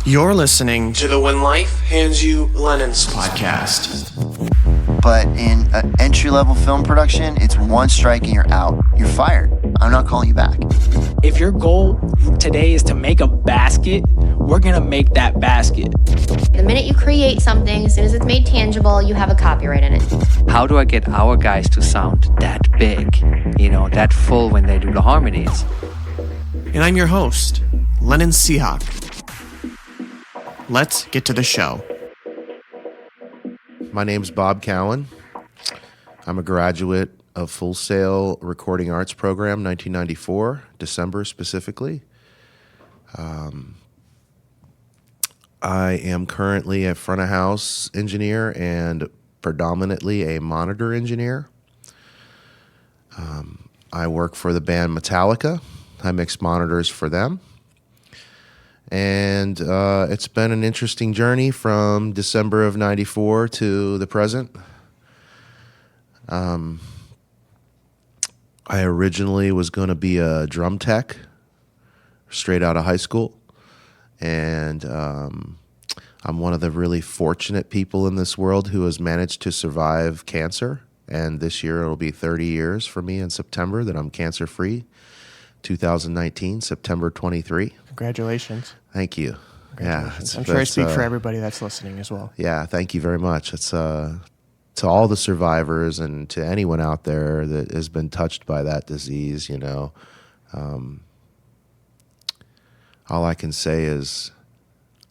You're listening to the When Life Hands You Lemons podcast. But in an entry-level film production, it's one strike and you're out. You're fired. I'm not calling you back. If your goal today is to make a basket, we're going to make that basket. The minute you create something, as soon as it's made tangible, you have a copyright in it. How do I get our guys to sound that big, that full when they do the harmonies? And I'm your host, Lennon Seahawk. Let's get to the show. My name's Bob Cowan. I'm a graduate of Full Sail Recording Arts Program, 1994, December specifically. I am currently a front of house engineer and predominantly a monitor engineer. I work for the band Metallica. I mix monitors for them. And it's been an interesting journey from December of 94 to the present. I originally was going to be a drum tech straight out of high school. And I'm one of the really fortunate people in this world who has managed to survive cancer. And this year it'll be 30 years for me in September that I'm cancer-free. 2019, September 23. Congratulations. Thank you. Yeah, I'm sure I speak for everybody that's listening as well. Yeah, thank you very much. It's to all the survivors and to anyone out there that has been touched by that disease, all I can say is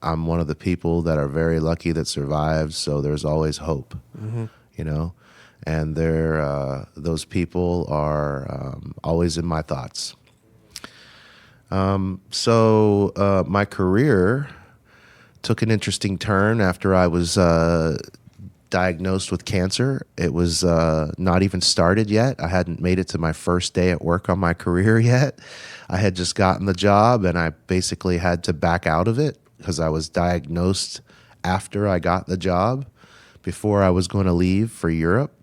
I'm one of the people that are very lucky that survived, so there's always hope, and those people are always in my thoughts. So my career took an interesting turn after I was diagnosed with cancer. It was not even started yet. I hadn't made it to my first day at work on my career yet. I had just gotten the job, and I basically had to back out of it because I was diagnosed after I got the job, before I was going to leave for Europe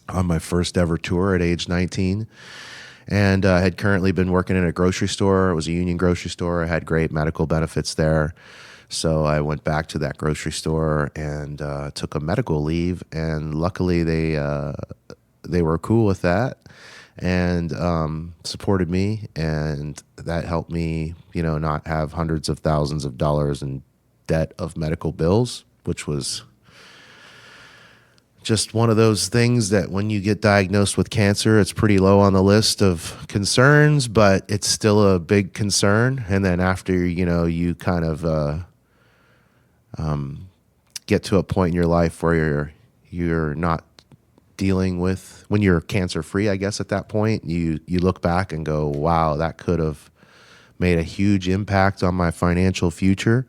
on my first ever tour at age 19. And I had currently been working in a grocery store. It was a union grocery store. I had great medical benefits there. So I went back to that grocery store and took a medical leave. And luckily they were cool with that and supported me. And that helped me, not have hundreds of thousands of dollars in debt of medical bills, which was just one of those things that when you get diagnosed with cancer, it's pretty low on the list of concerns, but it's still a big concern. And then after, you kind of get to a point in your life where you're not dealing with, when you're cancer-free, I guess at that point, you look back and go, wow, that could have made a huge impact on my financial future.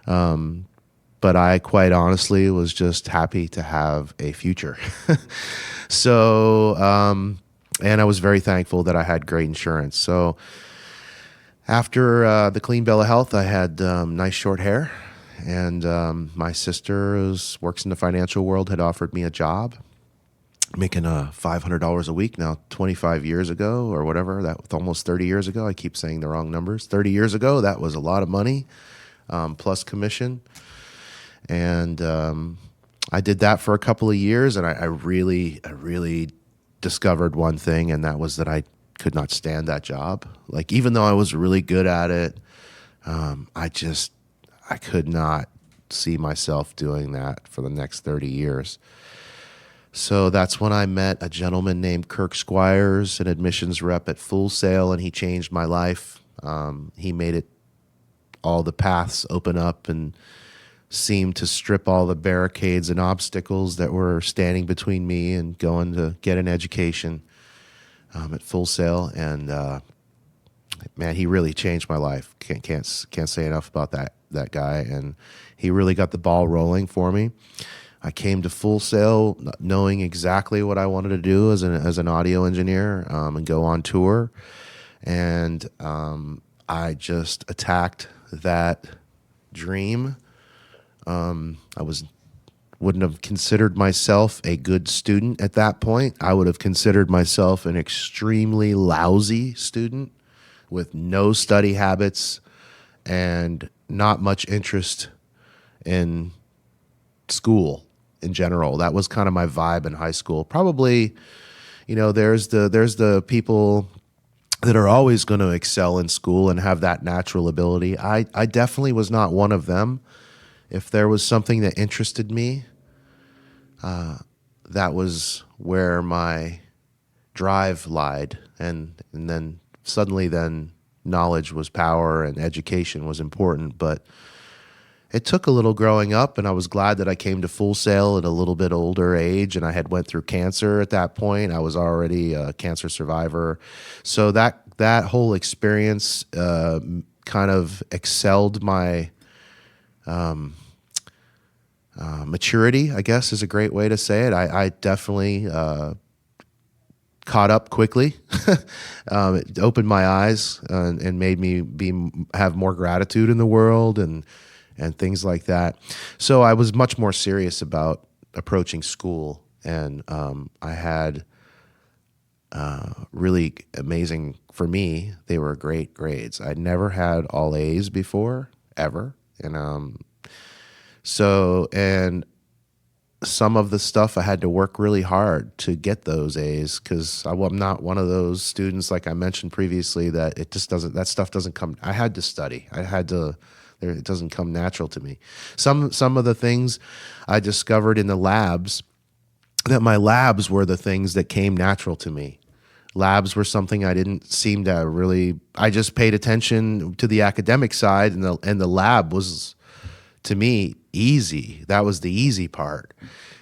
But I quite honestly was just happy to have a future. So, and I was very thankful that I had great insurance. So after the clean bill of health, I had nice short hair. And my sister, who works in the financial world, had offered me a job making $500 a week now. 25 years ago or whatever, that was almost 30 years ago. I keep saying the wrong numbers. 30 years ago, that was a lot of money, plus commission. And I did that for a couple of years, and I really discovered one thing, and that was that I could not stand that job. Like, even though I was really good at it, I could not see myself doing that for the next 30 years. So that's when I met a gentleman named Kirk Squires, an admissions rep at Full Sail, and he changed my life. He made all the paths open up and seemed to strip all the barricades and obstacles that were standing between me and going to get an education at Full Sail. And man, he really changed my life. Can't say enough about that guy. And he really got the ball rolling for me. I came to Full Sail knowing exactly what I wanted to do as an audio engineer and go on tour. And I just attacked that dream. Wouldn't have considered myself a good student at that point. I would have considered myself an extremely lousy student with no study habits and not much interest in school in general. That was kind of my vibe in high school. Probably, there's the people that are always going to excel in school and have that natural ability. I definitely was not one of them. If there was something that interested me, that was where my drive lied. And then suddenly knowledge was power and education was important. But it took a little growing up, and I was glad that I came to Full Sail at a little bit older age, and I had went through cancer at that point. I was already a cancer survivor. So that whole experience kind of excelled my maturity, I guess is a great way to say it. I definitely caught up quickly. It opened my eyes and made me have more gratitude in the world and things like that. So I was much more serious about approaching school, and I had really amazing, for me, they were great grades. I'd never had all A's before, ever. And some of the stuff I had to work really hard to get those A's, because I'm not one of those students, like I mentioned previously, that that stuff doesn't come. I had to study. It doesn't come natural to me. Some of the things I discovered in the labs, that my labs were the things that came natural to me. Labs were something I didn't seem to really, I just paid attention to the academic side, and the lab was, to me, easy. That was the easy part,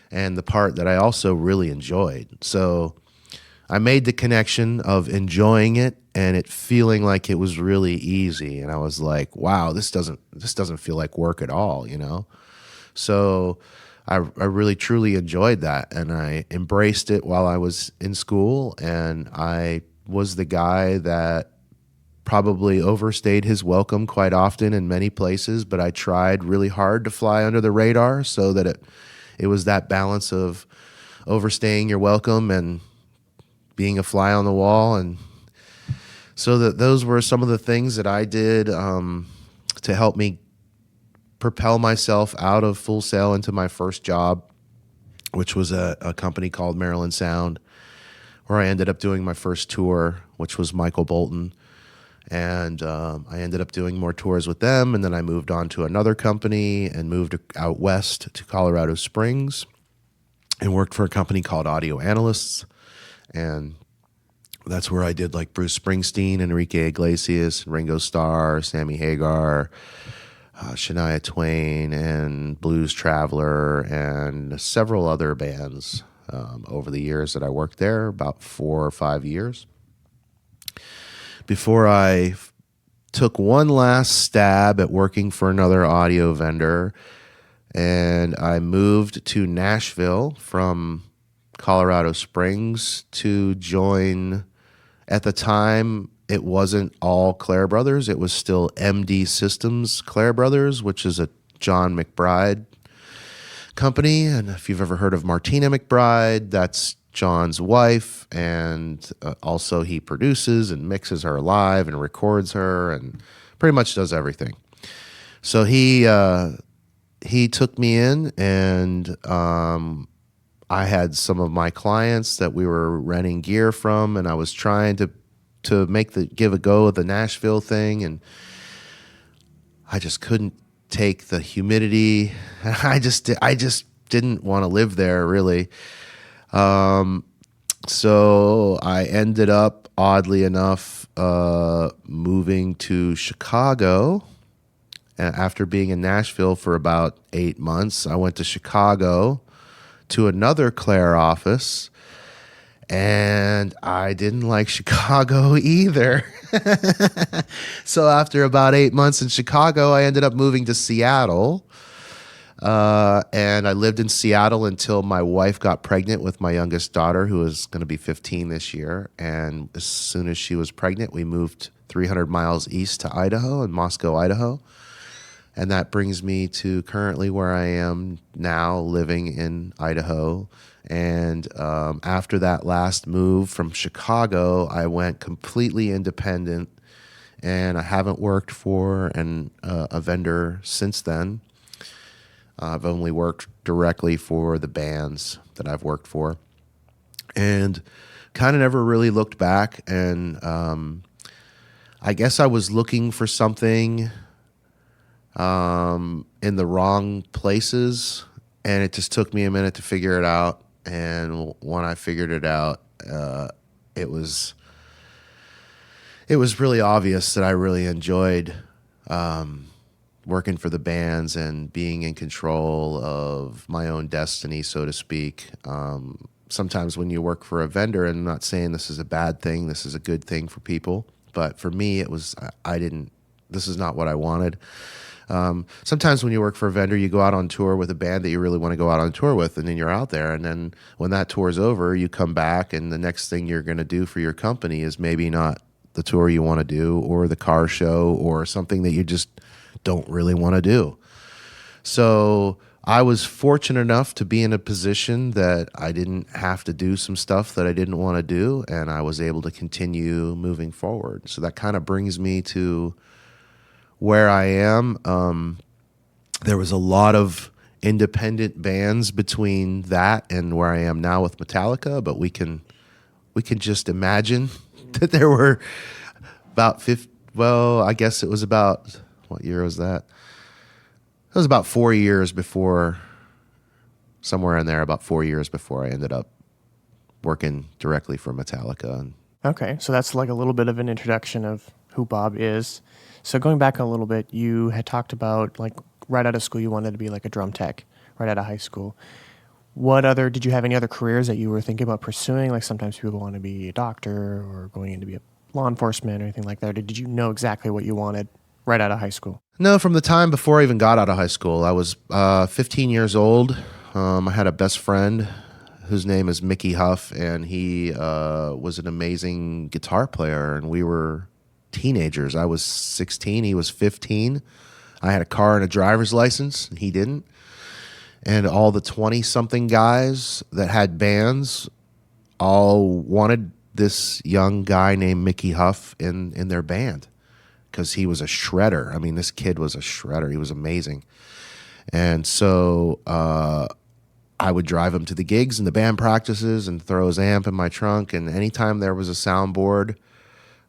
and the part that I also really enjoyed. So I made the connection of enjoying it and it feeling like it was really easy. And I was like, wow, this doesn't feel like work at all, So I really truly enjoyed that, and I embraced it while I was in school. And I was the guy that probably overstayed his welcome quite often in many places, but I tried really hard to fly under the radar so that it was that balance of overstaying your welcome and being a fly on the wall. And so those were some of the things that I did to help me propel myself out of Full Sail into my first job, which was a company called Maryland Sound, where I ended up doing my first tour, which was Michael Bolton. And I ended up doing more tours with them, and then I moved on to another company and moved out west to Colorado Springs and worked for a company called Audio Analysts. And that's where I did like Bruce Springsteen, Enrique Iglesias, Ringo Starr, Sammy Hagar, Shania Twain, and Blues Traveler, and several other bands over the years that I worked there, about 4 or 5 years, before I took one last stab at working for another audio vendor. And I moved to Nashville from Colorado Springs to join, at the time, it wasn't all Clare Brothers. It was still MD Systems Clare Brothers, which is a John McBride company. And if you've ever heard of Martina McBride, that's John's wife. And also he produces and mixes her live and records her and pretty much does everything. So he took me in, and I had some of my clients that we were renting gear from, and I was trying to give a go at the Nashville thing, and I just couldn't take the humidity. I just didn't want to live there, really. So I ended up, oddly enough, moving to Chicago. After being in Nashville for about 8 months, I went to Chicago to another Clare office, and I didn't like Chicago either. So after about 8 months in Chicago, I ended up moving to Seattle. And I lived in Seattle until my wife got pregnant with my youngest daughter, who is going to be 15 this year. And as soon as she was pregnant, we moved 300 miles east to Idaho, in Moscow, Idaho. And that brings me to currently where I am now, living in Idaho. And after that last move from Chicago, I went completely independent and I haven't worked for a vendor since then. I've only worked directly for the bands that I've worked for, and kind of never really looked back. And I guess I was looking for something in the wrong places, and it just took me a minute to figure it out. And when I figured it out, it was really obvious that I really enjoyed working for the bands and being in control of my own destiny, so to speak. Sometimes when you work for a vendor, and I'm not saying this is a bad thing, this is a good thing for people, but for me, this is not what I wanted. Sometimes when you work for a vendor, you go out on tour with a band that you really want to go out on tour with, and then you're out there, and then when that tour's over, you come back, and the next thing you're going to do for your company is maybe not the tour you want to do, or the car show, or something that you just don't really want to do. So I was fortunate enough to be in a position that I didn't have to do some stuff that I didn't want to do, and I was able to continue moving forward. So that kind of brings me to where I am. There was a lot of independent bands between that and where I am now with Metallica, but we can just imagine that there were about 50, well, I guess it was about, what year was that? It was about 4 years before, somewhere in there, about 4 years before I ended up working directly for Metallica. Okay, so that's like a little bit of an introduction of who Bob is. So going back a little bit, you had talked about like right out of school you wanted to be like a drum tech, right out of high school. Did you have any other careers that you were thinking about pursuing? Like sometimes people want to be a doctor or going in to be a law enforcement or anything like that. Or did you know exactly what you wanted right out of high school? No, from the time before I even got out of high school. I was 15 years old. I had a best friend whose name is Mickey Huff, and he was an amazing guitar player, and we were teenagers. I was 16, he was 15. I had a car and a driver's license, and he didn't. And all the 20-something guys that had bands all wanted this young guy named Mickey Huff in their band because he was a shredder. I mean, this kid was a shredder. He was amazing. And so I would drive him to the gigs and the band practices and throw his amp in my trunk. And anytime there was a soundboard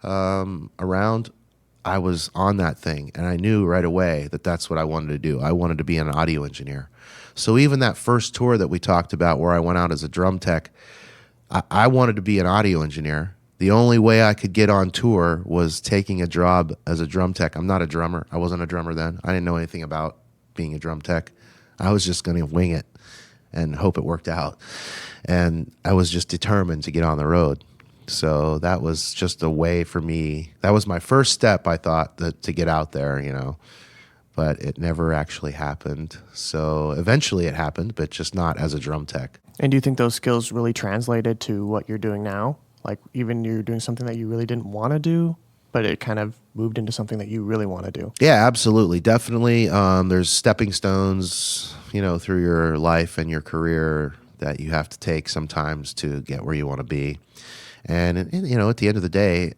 around, I was on that thing. And I knew right away that that's what I wanted to do. I wanted to be an audio engineer. So even that first tour that we talked about where I went out as a drum tech, I wanted to be an audio engineer. The only way I could get on tour was taking a job as a drum tech. I'm not a drummer. I wasn't a drummer then. I didn't know anything about being a drum tech. I was just going to wing it and hope it worked out. And I was just determined to get on the road. So that was just a way for me. That was my first step, I thought, to get out there, you know. But it never actually happened. So eventually it happened, but just not as a drum tech. And do you think those skills really translated to what you're doing now? Like even you're doing something that you really didn't want to do, but it kind of moved into something that you really want to do? Yeah, absolutely. Definitely. There's stepping stones, you know, through your life and your career that you have to take sometimes to get where you want to be. And you know, at the end of the day,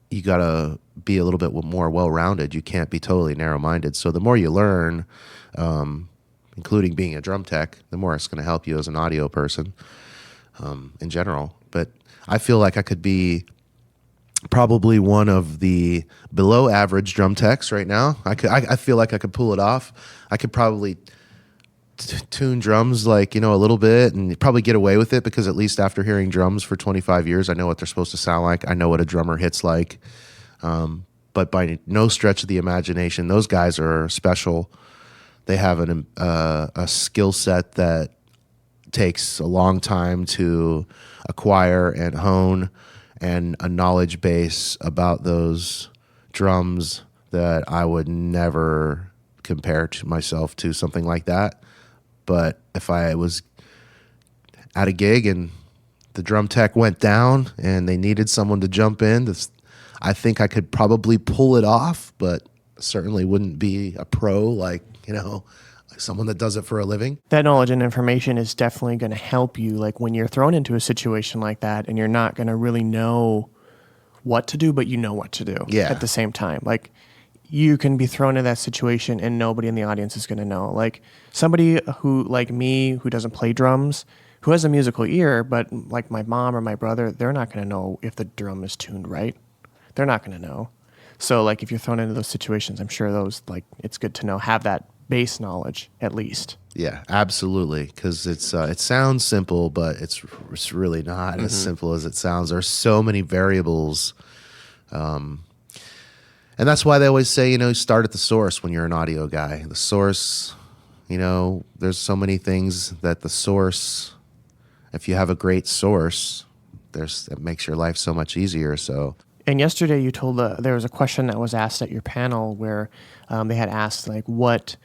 you got to be a little bit more well-rounded. You can't be totally narrow-minded. So the more you learn, including being a drum tech, the more it's going to help you as an audio person in general. But I feel like I could be probably one of the below-average drum techs right now. I feel like I could pull it off. I could probably tune drums like, you know, a little bit and probably get away with it because at least after hearing drums for 25 years, I know what they're supposed to sound like. I know what a drummer hits like. But by no stretch of the imagination, those guys are special. They have a skill set that takes a long time to acquire and hone, and a knowledge base about those drums that I would never compare to myself to something like that. But if I was at a gig and the drum tech went down and they needed someone to jump in, I think I could probably pull it off, but certainly wouldn't be a pro like, you know, like someone that does it for a living. That knowledge and information is definitely going to help you, like when you're thrown into a situation like that and you're not going to really know what to do, but you know what to do Yeah. at the same time. Like, you can be thrown in that situation and nobody in the audience is going to know. Like, somebody who, like me, who doesn't play drums, who has a musical ear, but like my mom or my brother, they're not going to know if the drum is tuned right. They're not going to know. So, like, if you're thrown into those situations, I'm sure those, like, it's good to know, have that base knowledge at least. Yeah, absolutely. Because it sounds simple, but it's really not as simple as it sounds. There's so many variables, and that's why they always say, start at the source when you're an audio guy. The source, there's so many things that the source. If you have a great source, it makes your life so much easier. So. And yesterday you told there was a question that was asked at your panel where they had asked, like, what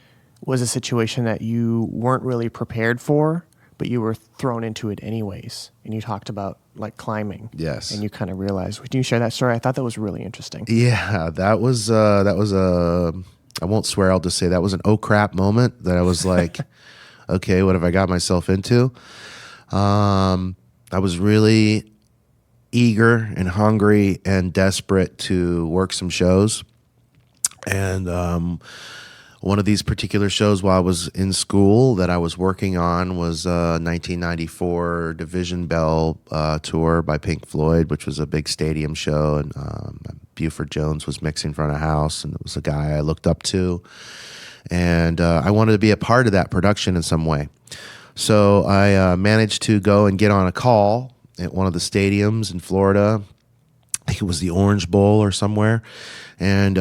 was a situation that you weren't really prepared for, but you were thrown into it anyways. And you talked about, like, climbing. Yes. And you kind of realized. Can you share that story? I thought that was really interesting. Yeah, that was a, I won't swear, I'll just say that was an oh crap moment that I was like, okay, what have I got myself into? I was really eager and hungry and desperate to work some shows. And one of these particular shows while I was in school that I was working on was a 1994 Division Bell tour by Pink Floyd, which was a big stadium show. And Buford Jones was mixing in front of house, and it was a guy I looked up to. And I wanted to be a part of that production in some way. So I managed to go and get on a call at one of the stadiums in Florida. I think it was the Orange Bowl or somewhere. And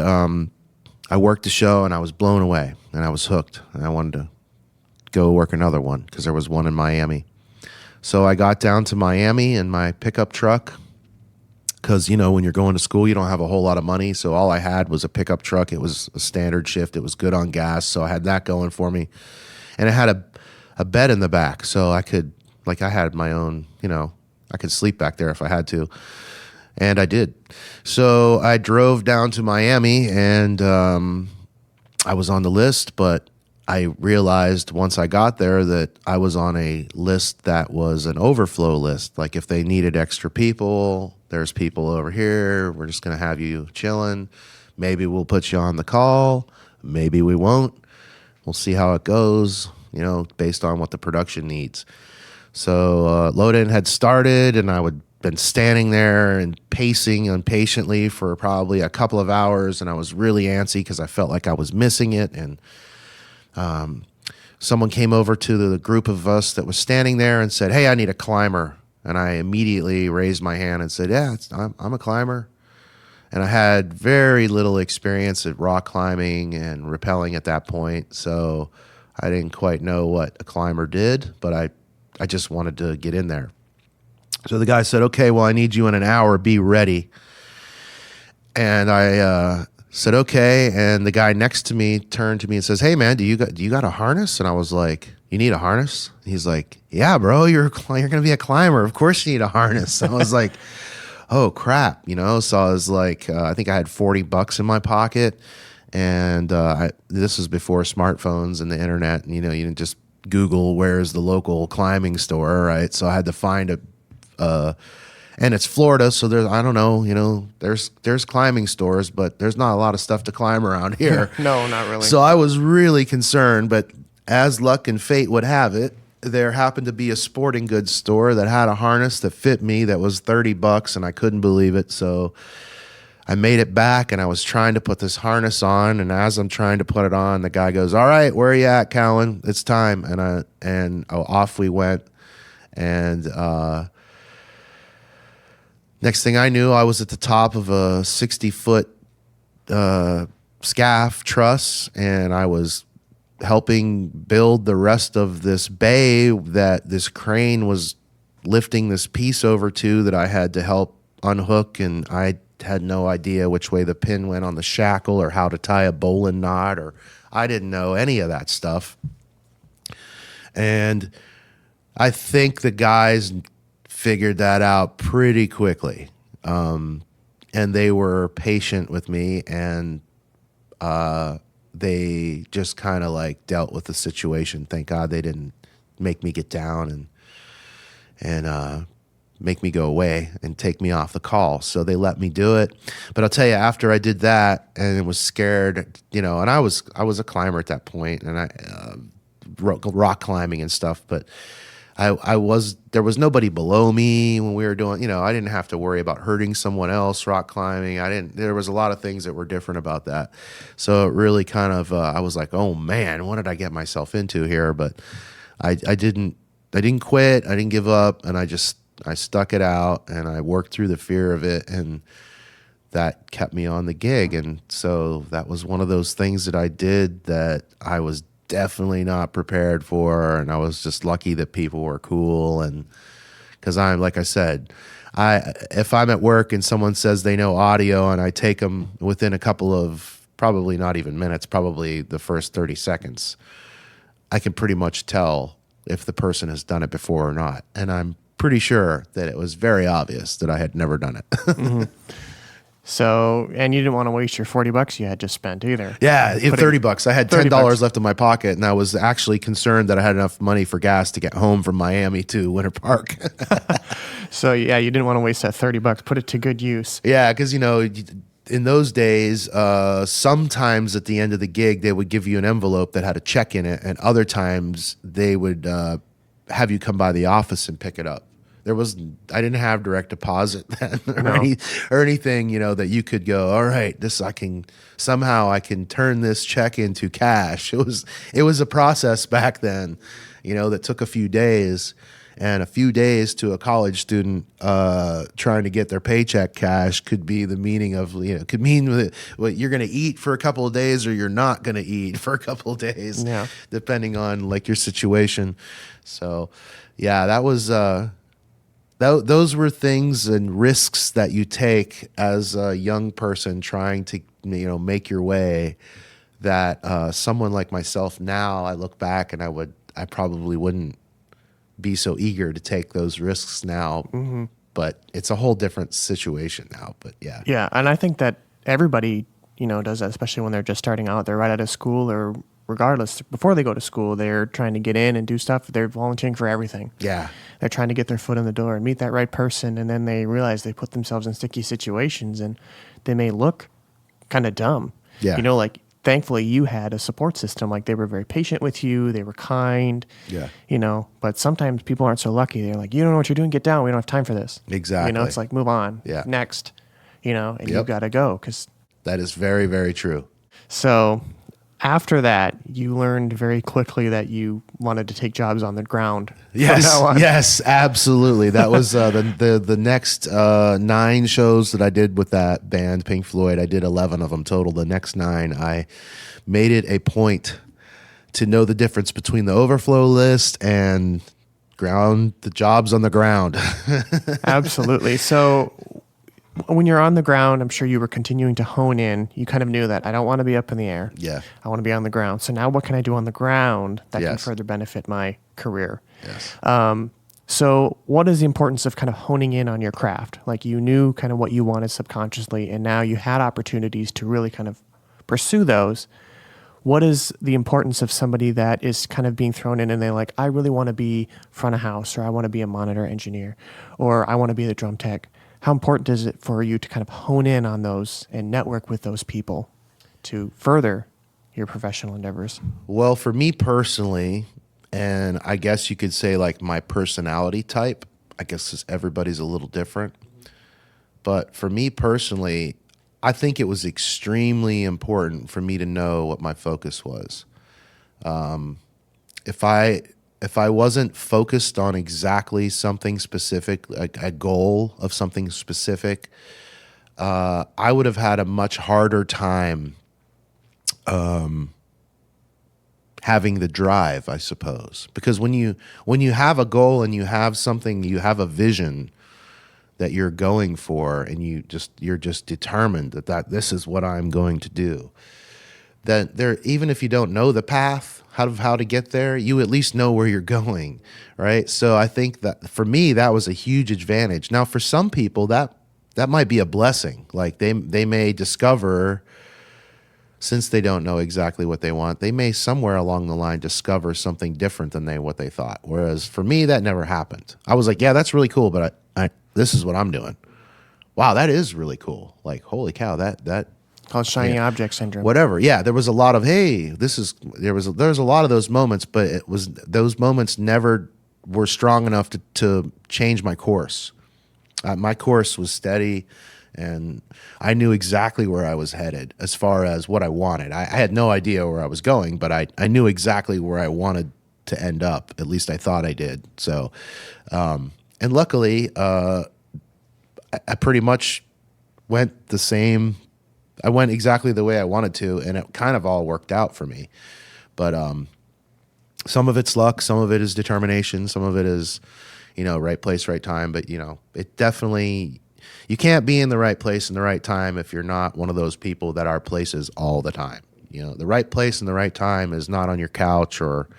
I worked the show, and I was blown away, and I was hooked. And I wanted to go work another one because there was one in Miami. So I got down to Miami in my pickup truck because, when you're going to school, you don't have a whole lot of money. So all I had was a pickup truck. It was a standard shift. It was good on gas, so I had that going for me. And it had a bed in the back, so I could, I had my own, I could sleep back there if I had to. And I did. So I drove down to Miami, and I was on the list, but I realized once I got there that I was on a list that was an overflow list. Like, if they needed extra people, there's people over here. We're just going to have you chilling. Maybe we'll put you on the call. Maybe we won't. We'll see how it goes, based on what the production needs. So load-in had started, and I would been standing there and pacing impatiently for probably a couple of hours, and I was really antsy because I felt like I was missing it. And someone came over to the group of us that was standing there and said, "Hey, I need a climber." And I immediately raised my hand and said, "Yeah, I'm a climber." And I had very little experience at rock climbing and rappelling at that point, so I didn't quite know what a climber did, but I just wanted to get in there. So the guy said, "Okay, well, I need you in an hour. Be ready." And I said, "Okay." And the guy next to me turned to me and says, "Hey, man, do you got a harness?" And I was like, "You need a harness?" He's like, "Yeah, bro, you're going to be a climber. Of course you need a harness." And I was like, "Oh, crap," So I was like, I think I had $40 in my pocket. And this was before smartphones and the internet. And, you didn't just Google where's the local climbing store, right? So I had to find and it's Florida, so there's, I don't know, there's climbing stores, but there's not a lot of stuff to climb around here. No, not really. So I was really concerned, but as luck and fate would have it, there happened to be a sporting goods store that had a harness that fit me that was $30, and I couldn't believe it. So I made it back, and I was trying to put this harness on, and as I'm trying to put it on, the guy goes, "All right, where are you at, Cowan? It's time." And off we went, and next thing I knew, I was at the top of a 60-foot scaff truss, and I was helping build the rest of this bay that this crane was lifting this piece over to that I had to help unhook, and I had no idea which way the pin went on the shackle or how to tie a bowline knot, or I didn't know any of that stuff. And I think the guys figured that out pretty quickly. And they were patient with me, and they just kind of like dealt with the situation. Thank God they didn't make me get down and make me go away and take me off the call. So they let me do it. But I'll tell you, after I did that and was scared, and I was a climber at that point, and I rock climbing and stuff, but there was nobody below me when we were doing, I didn't have to worry about hurting someone else rock climbing. There was a lot of things that were different about that. So it really kind of, I was like, oh man, what did I get myself into here? But I didn't quit. I didn't give up. And I stuck it out, and I worked through the fear of it, and that kept me on the gig. And so that was one of those things that I did that I was definitely not prepared for, and I was just lucky that people were cool. And because I'm, like I said, if I'm at work and someone says they know audio and I take them within a couple of, probably not even minutes, probably the first 30 seconds, I can pretty much tell if the person has done it before or not. And I'm pretty sure that it was very obvious that I had never done it. Mm-hmm. So, and you didn't want to waste your $40 you had just spent either. Yeah, $30. I had $10 left in my pocket, and I was actually concerned that I had enough money for gas to get home from Miami to Winter Park. So, yeah, you didn't want to waste that $30. Put it to good use. Yeah, because, in those days, sometimes at the end of the gig, they would give you an envelope that had a check in it, and other times they would have you come by the office and pick it up. I didn't have direct deposit then or anything, that you could go, all right, I can turn this check into cash. It was a process back then, that took a few days, and a few days to a college student trying to get their paycheck cash could be the meaning of, could mean what you're going to eat for a couple of days or you're not going to eat for a couple of days, depending on like your situation. So yeah, that was, those were things and risks that you take as a young person trying to, make your way, that someone like myself now, I look back and I probably wouldn't be so eager to take those risks now. Mm-hmm. But it's a whole different situation now. But yeah. Yeah, and I think that everybody, does that, especially when they're just starting out. They're right out of school, or regardless, before they go to school, they're trying to get in and do stuff. They're volunteering for everything. Yeah. They're trying to get their foot in the door and meet that right person, and then they realize they put themselves in sticky situations, and they may look kind of dumb. Yeah. Thankfully you had a support system. Like, they were very patient with you. They were kind. Yeah. But sometimes people aren't so lucky. They're like, you don't know what you're doing. Get down. We don't have time for this. Exactly. It's like, move on. Yeah. Next. And you've got to go. That is very, very true. So after that, you learned very quickly that you wanted to take jobs on the ground. Yes, absolutely. That was the next 9 shows that I did with that band, Pink Floyd. I did 11 of them total. The next 9, I made it a point to know the difference between the overflow list and the jobs on the ground. Absolutely. So when you're on the ground, I'm sure you were continuing to hone in. You kind of knew that I don't want to be up in the air. Yeah. I want to be on the ground. So now what can I do on the ground that can further benefit my career? Yes. So what is the importance of kind of honing in on your craft? Like, you knew kind of what you wanted subconsciously, and now you had opportunities to really kind of pursue those. What is the importance of somebody that is kind of being thrown in and they're like, I really want to be front of house, or I want to be a monitor engineer, or I want to be the drum tech? How important is it for you to kind of hone in on those and network with those people to further your professional endeavors? Well, for me personally, and I guess you could say like my personality type, I guess 'cause everybody's a little different. But for me personally, I think it was extremely important for me to know what my focus was. If I wasn't focused on exactly something specific, like a goal of something specific, I would have had a much harder time having the drive, I suppose. Because when you have a goal and you have something, you have a vision that you're going for, and you're just determined that this is what I'm going to do, then even if you don't know the path, how to get there, you at least know where you're going, right? So I think that for me, that was a huge advantage. Now, for some people, that might be a blessing. Like, they may discover, since they don't know exactly what they want, they may somewhere along the line discover something different than what they thought. Whereas for me, that never happened. I was like, yeah, that's really cool, but this is what I'm doing. Wow, that is really cool. Like, holy cow, that Called shiny object syndrome. whatever. Yeah, there was a lot of, hey, there was a lot of those moments, but those moments never were strong enough to change my course. My course was steady, and I knew exactly where I was headed as far as what I wanted. I had no idea where I was going, but I knew exactly where I wanted to end up. At least I thought I did. So, and luckily, I pretty much went the same. I went exactly the way I wanted to, and it kind of all worked out for me. But some of it's luck, some of it is determination, some of it is, right place, right time. But, it definitely, you can't be in the right place in the right time if you're not one of those people that are places all the time. The right place and the right time is not on your couch or,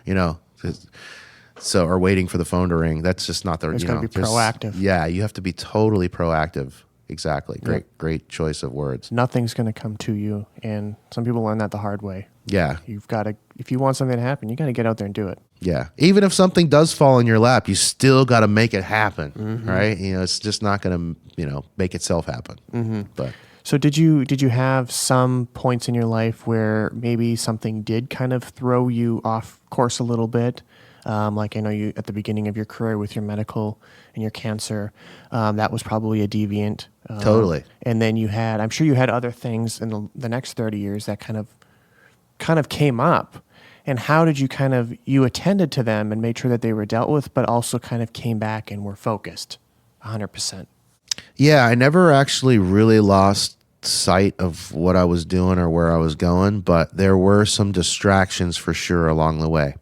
or waiting for the phone to ring. That's just not the, It's got to be proactive. Yeah, you have to be totally proactive. Exactly. Great choice of words. Nothing's going to come to you, and some people learn that the hard way. Yeah. You've got to, if you want something to happen, you got to get out there and do it. Yeah. Even if something does fall in your lap, you still got to make it happen, right? It's just not going to, make itself happen. But So did you have some points in your life where maybe something did kind of throw you off course a little bit? Like I know you at the beginning of your career with your medical and your cancer, that was probably a deviant. Totally. And then I'm sure you had other things in the next 30 years that kind of came up. And how did you attended to them and made sure that they were dealt with, but also kind of came back and were focused 100%? yeah, I never actually really lost sight of what I was doing or where I was going, but there were some distractions for sure along the way.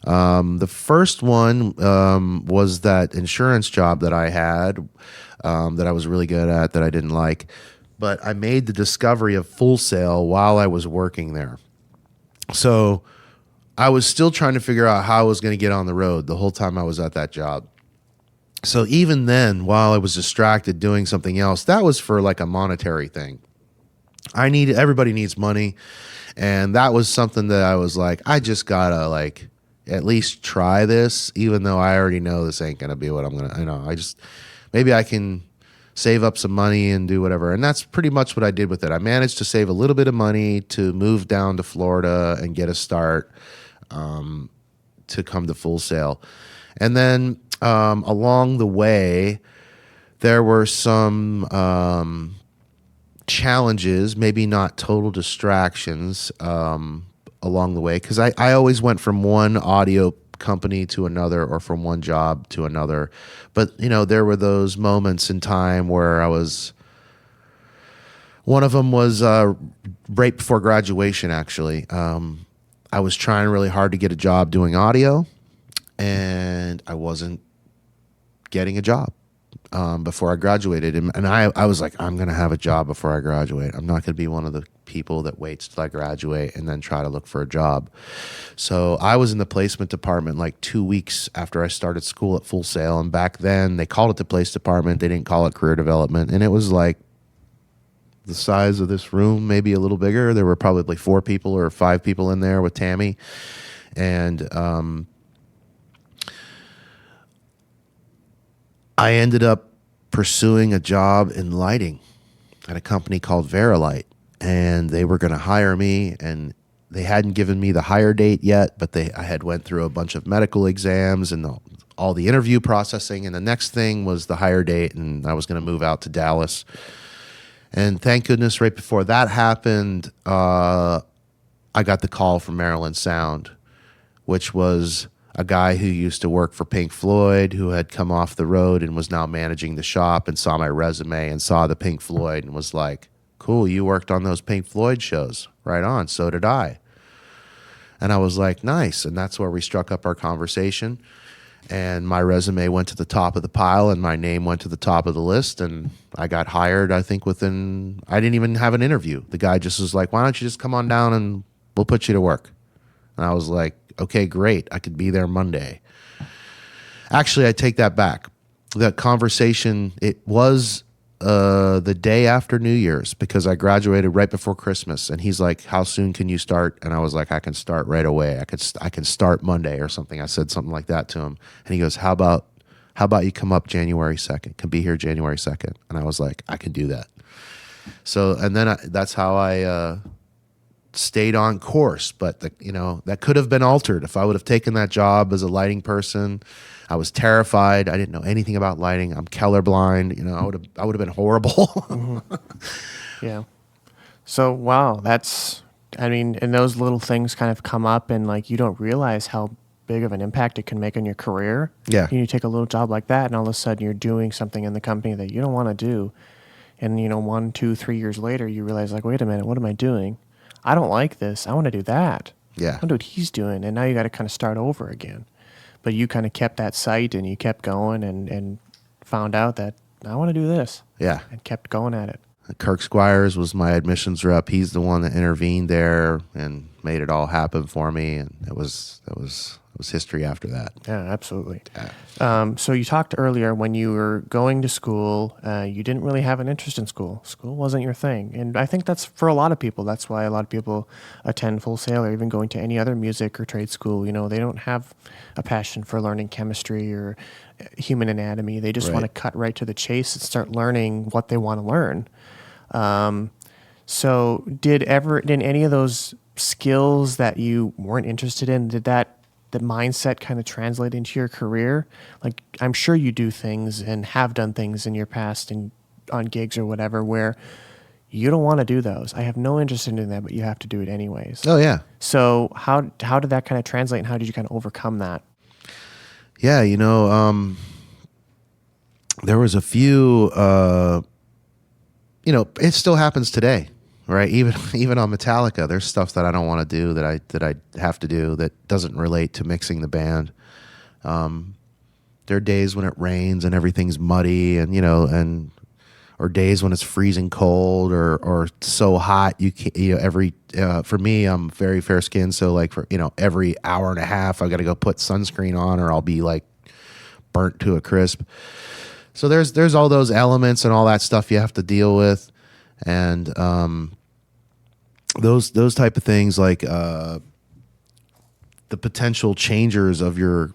The first one was that insurance job that I had that I was really good at that I didn't like. But I made the discovery of Full Sail while I was working there. So I was still trying to figure out how I was going to get on the road the whole time I was at that job. So even then, while I was distracted doing something else, that was for like a monetary thing. Everybody needs money. And that was something that I was like, I just gotta at least try this, even though I already know this ain't going to be what I'm going to, maybe I can save up some money and do whatever. And that's pretty much what I did with it. I managed to save a little bit of money to move down to Florida and get a start to come to Full Sail. And then along the way, there were some challenges, maybe not total distractions, along the way, because I always went from one audio company to another or from one job to another. But, there were those moments in time where one of them was right before graduation, actually. I was trying really hard to get a job doing audio, and I wasn't getting a job before I graduated. And I was like, I'm going to have a job before I graduate. I'm not going to be one of the people that waits till I graduate and then try to look for a job. So I was in the placement department like 2 weeks after I started school at Full Sail. And back then they called it the place department. They didn't call it career development. And it was like the size of this room, maybe a little bigger. There were probably 4 people or 5 people in there with Tammy. And I ended up pursuing a job in lighting at a company called Verilight, and they were going to hire me, and they hadn't given me the hire date yet, but I had went through a bunch of medical exams and all the interview processing, and the next thing was the hire date, and I was going to move out to Dallas. And thank goodness right before that happened, I got the call from Maryland Sound, which was a guy who used to work for Pink Floyd, who had come off the road and was now managing the shop, and saw my resume and saw the Pink Floyd and was like, cool, you worked on those Pink Floyd shows. Right on, so did I. And I was like, nice. And that's where we struck up our conversation. And my resume went to the top of the pile, and my name went to the top of the list. And I got hired, I think, I didn't even have an interview. The guy just was like, why don't you just come on down and we'll put you to work. And I was like, okay, great. I could be there Monday. Actually, I take that back. That conversation, it was the day after New Year's, because I graduated right before Christmas. And he's like, how soon can you start? And I was like, I can start right away. I can start Monday or something. I said something like that to him. And he goes, how about How about you come up January 2nd? Can be here January 2nd. And I was like, I can do that. So, and then that's how I stayed on course. But, that could have been altered if I would have taken that job as a lighting person. I was terrified. I didn't know anything about lighting. I'm colorblind. I would have been horrible. Mm-hmm. Yeah. So, wow, and those little things kind of come up and like you don't realize how big of an impact it can make on your career. Yeah. You take a little job like that and all of a sudden you're doing something in the company that you don't want to do. And, 1, 2, 3 years later, you realize like, wait a minute, what am I doing? I don't like this. I want to do that. Yeah. I want to do what he's doing. And now you got to kind of start over again. But you kind of kept that sight and you kept going and found out that I want to do this. Yeah. And kept going at it. Kirk Squires was my admissions rep. He's the one that intervened there and made it all happen for me. And it was history after that. Yeah, absolutely. Yeah. So you talked earlier when you were going to school, you didn't really have an interest in school. School wasn't your thing. And I think that's for a lot of people. That's why a lot of people attend Full Sail or even going to any other music or trade school. They don't have a passion for learning chemistry or human anatomy. They just want to cut right to the chase and start learning what they want to learn. So did any of those skills that you weren't interested in, did the mindset kind of translate into your career? Like, I'm sure you do things and have done things in your past and on gigs or whatever where you don't want to do those. I have no interest in doing that, but you have to do it anyways. Oh, yeah. So how did that kind of translate and how did you kind of overcome that? Yeah, there was a few, it still happens today. Right, even on Metallica, there's stuff that I don't want to do that I have to do that doesn't relate to mixing the band. There are days when it rains and everything's muddy, and or days when it's freezing cold or so hot you can't. For me, I'm very fair skinned, so like for every hour and a half I got to go put sunscreen on or I'll be like burnt to a crisp. So there's all those elements and all that stuff you have to deal with, and those type of things like the potential changers of your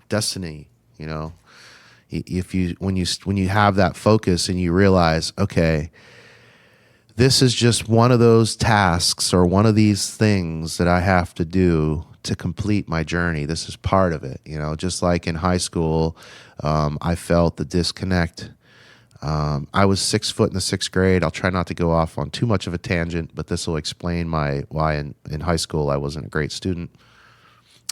destiny. When you have that focus and you realize, okay, this is just one of those tasks or one of these things that I have to do to complete my journey. This is part of it. Just like in high school, I felt the disconnect. I was 6 foot in the sixth grade. I'll try not to go off on too much of a tangent, but this will explain why in high school I wasn't a great student.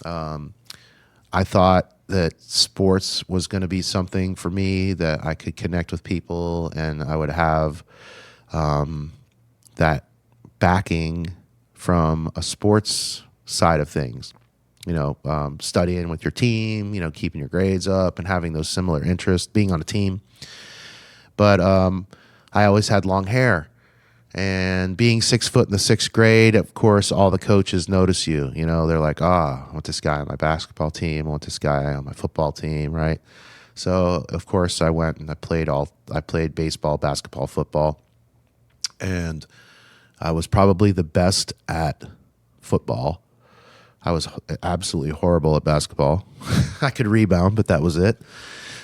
I thought that sports was going to be something for me that I could connect with people and I would have that backing from a sports side of things. Studying with your team, keeping your grades up and having those similar interests, being on a team. But I always had long hair, and being 6 foot in the sixth grade, of course, all the coaches notice you. They're like, I want this guy on my basketball team. I want this guy on my football team, right? So of course I went and I played baseball, basketball, football, and I was probably the best at football. I was absolutely horrible at basketball. I could rebound, but that was it.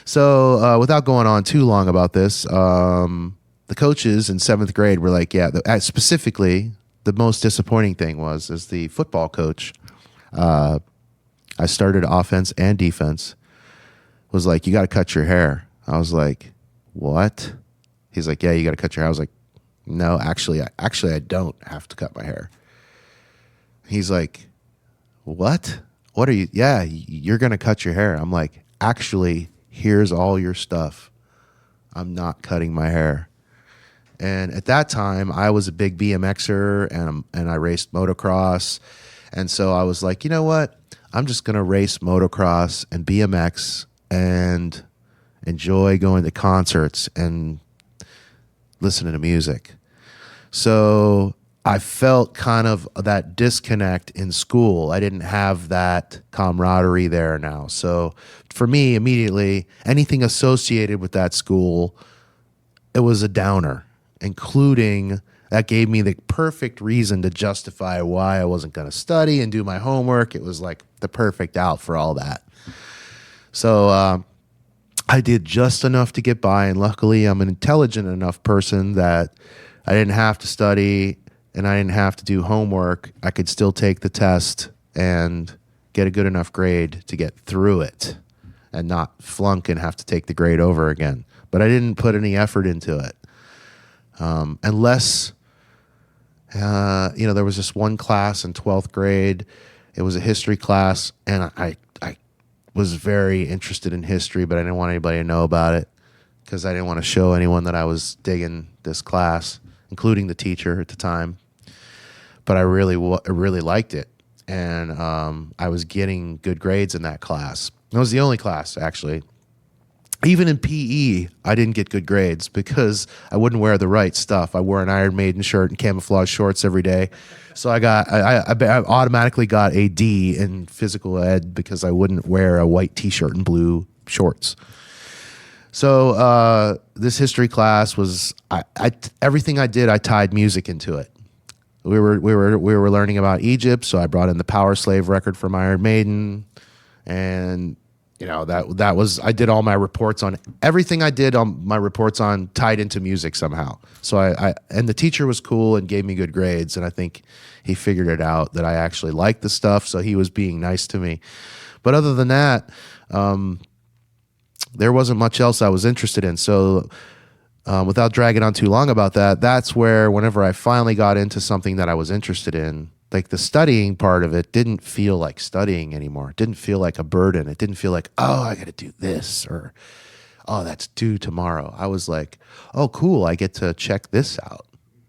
So without going on too long about this, the coaches in seventh grade were like, specifically, the most disappointing thing was as the football coach, I started offense and defense, was like, you got to cut your hair. I was like, what? He's like, yeah, you got to cut your hair. I was like, no, actually, I don't have to cut my hair. He's like, what? What are you? Yeah, you're going to cut your hair. I'm like, actually, here's all your stuff. I'm not cutting my hair. And at that time, I was a big BMXer and I raced motocross. And so I was like, you know what? I'm just going to race motocross and BMX and enjoy going to concerts and listening to music. So I felt kind of that disconnect in school. I didn't have that camaraderie there now. So for me, immediately, anything associated with that school, it was a downer, including that gave me the perfect reason to justify why I wasn't going to study and do my homework. It was like the perfect out for all that. So I did just enough to get by, and luckily I'm an intelligent enough person that I didn't have to study and I didn't have to do homework. I could still take the test and get a good enough grade to get through it and not flunk and have to take the grade over again. But I didn't put any effort into it. Unless, there was this one class in 12th grade. It was a history class, and I was very interested in history, but I didn't want anybody to know about it because I didn't want to show anyone that I was digging this class, including the teacher at the time. But I really liked it, and I was getting good grades in that class. It was the only class, actually. Even in PE, I didn't get good grades because I wouldn't wear the right stuff. I wore an Iron Maiden shirt and camouflage shorts every day. So I automatically got a D in physical ed because I wouldn't wear a white T-shirt and blue shorts. So this history class was everything I did, I tied music into it. We were learning about Egypt, so I brought in the Power Slave record from Iron Maiden, and that was, I did all my reports on everything I did on my reports on tied into music somehow. So and the teacher was cool and gave me good grades, and I think he figured it out that I actually liked the stuff, so he was being nice to me. But other than that, there wasn't much else I was interested in. So without dragging on too long about that, that's where whenever I finally got into something that I was interested in, like the studying part of it didn't feel like studying anymore. It didn't feel like a burden. It didn't feel like, oh, I got to do this, or, oh, that's due tomorrow. I was like, oh, cool, I get to check this out.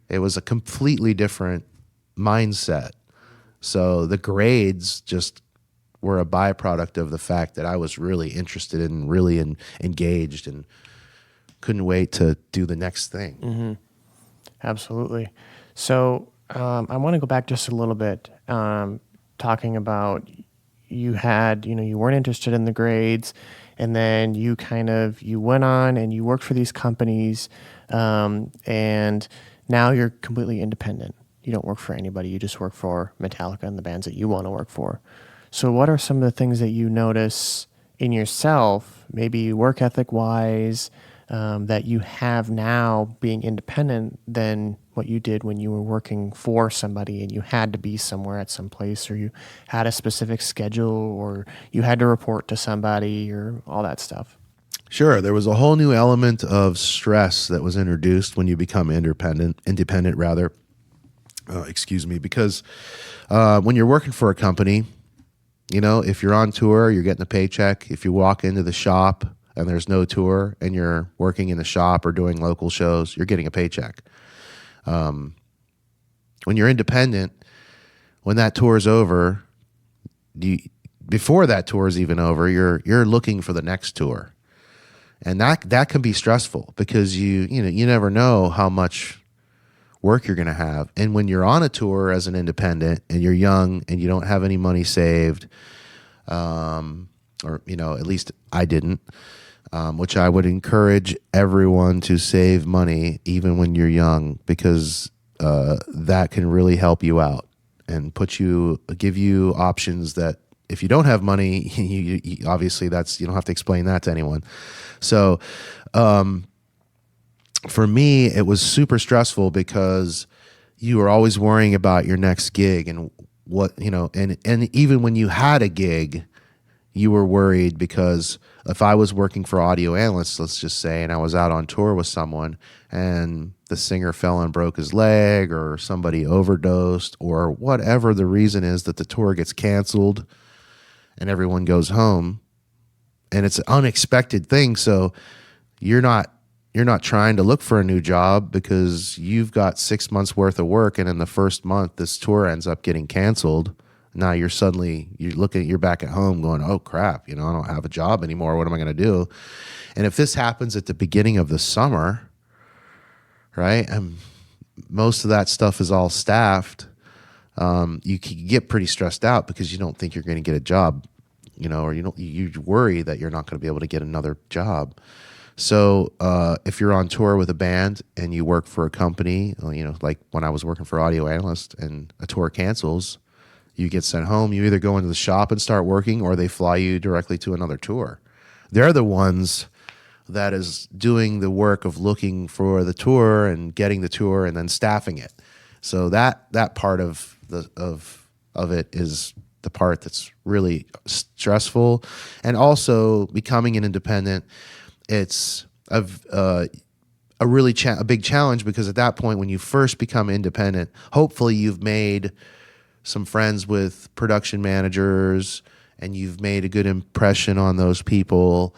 It was a completely different mindset. So the grades just were a byproduct of the fact that I was really interested in, really engaged, and couldn't wait to do the next thing. Mm-hmm. Absolutely. So I want to go back just a little bit, talking about you weren't interested in the grades, and then you went on and you worked for these companies, and now you're completely independent. You don't work for anybody. You just work for Metallica and the bands that you want to work for. So what are some of the things that you notice in yourself, maybe work ethic wise, that you have now being independent than what you did when you were working for somebody and you had to be somewhere at some place, or you had a specific schedule, or you had to report to somebody, or all that stuff? Sure. There was a whole new element of stress that was introduced when you become independent, because when you're working for a company, if you're on tour, you're getting a paycheck. If you walk into the shop and there's no tour and you're working in the shop or doing local shows, you're getting a paycheck. When you're independent, when that tour is over, before that tour is even over, you're looking for the next tour. And that can be stressful because you never know how much work you're going to have. And when you're on a tour as an independent and you're young and you don't have any money saved, or at least I didn't, which I would encourage everyone to save money even when you're young, because that can really help you out and give you options that if you don't have money, you obviously you don't have to explain that to anyone. So for me, it was super stressful because you were always worrying about your next gig and and even when you had a gig, you were worried because if I was working for audio analysts, let's just say, and I was out on tour with someone and the singer fell and broke his leg, or somebody overdosed, or whatever the reason is that the tour gets canceled and everyone goes home, and it's an unexpected thing. So you're not trying to look for a new job because you've got 6 months worth of work, and in the first month this tour ends up getting canceled. Now you're back at home going, oh crap, I don't have a job anymore. What am I going to do? And if this happens at the beginning of the summer, right, and most of that stuff is all staffed, you can get pretty stressed out because you don't think you're going to get a job, or you worry that you're not going to be able to get another job. So if you're on tour with a band and you work for a company, like when I was working for Audio Analyst and a tour cancels, you get sent home. You either go into the shop and start working, or they fly you directly to another tour. They're the ones that is doing the work of looking for the tour and getting the tour and then staffing it. So that part of it is the part that's really stressful. And also becoming an independent, it's a really a big challenge, because at that point, when you first become independent, hopefully you've made some friends with production managers and you've made a good impression on those people,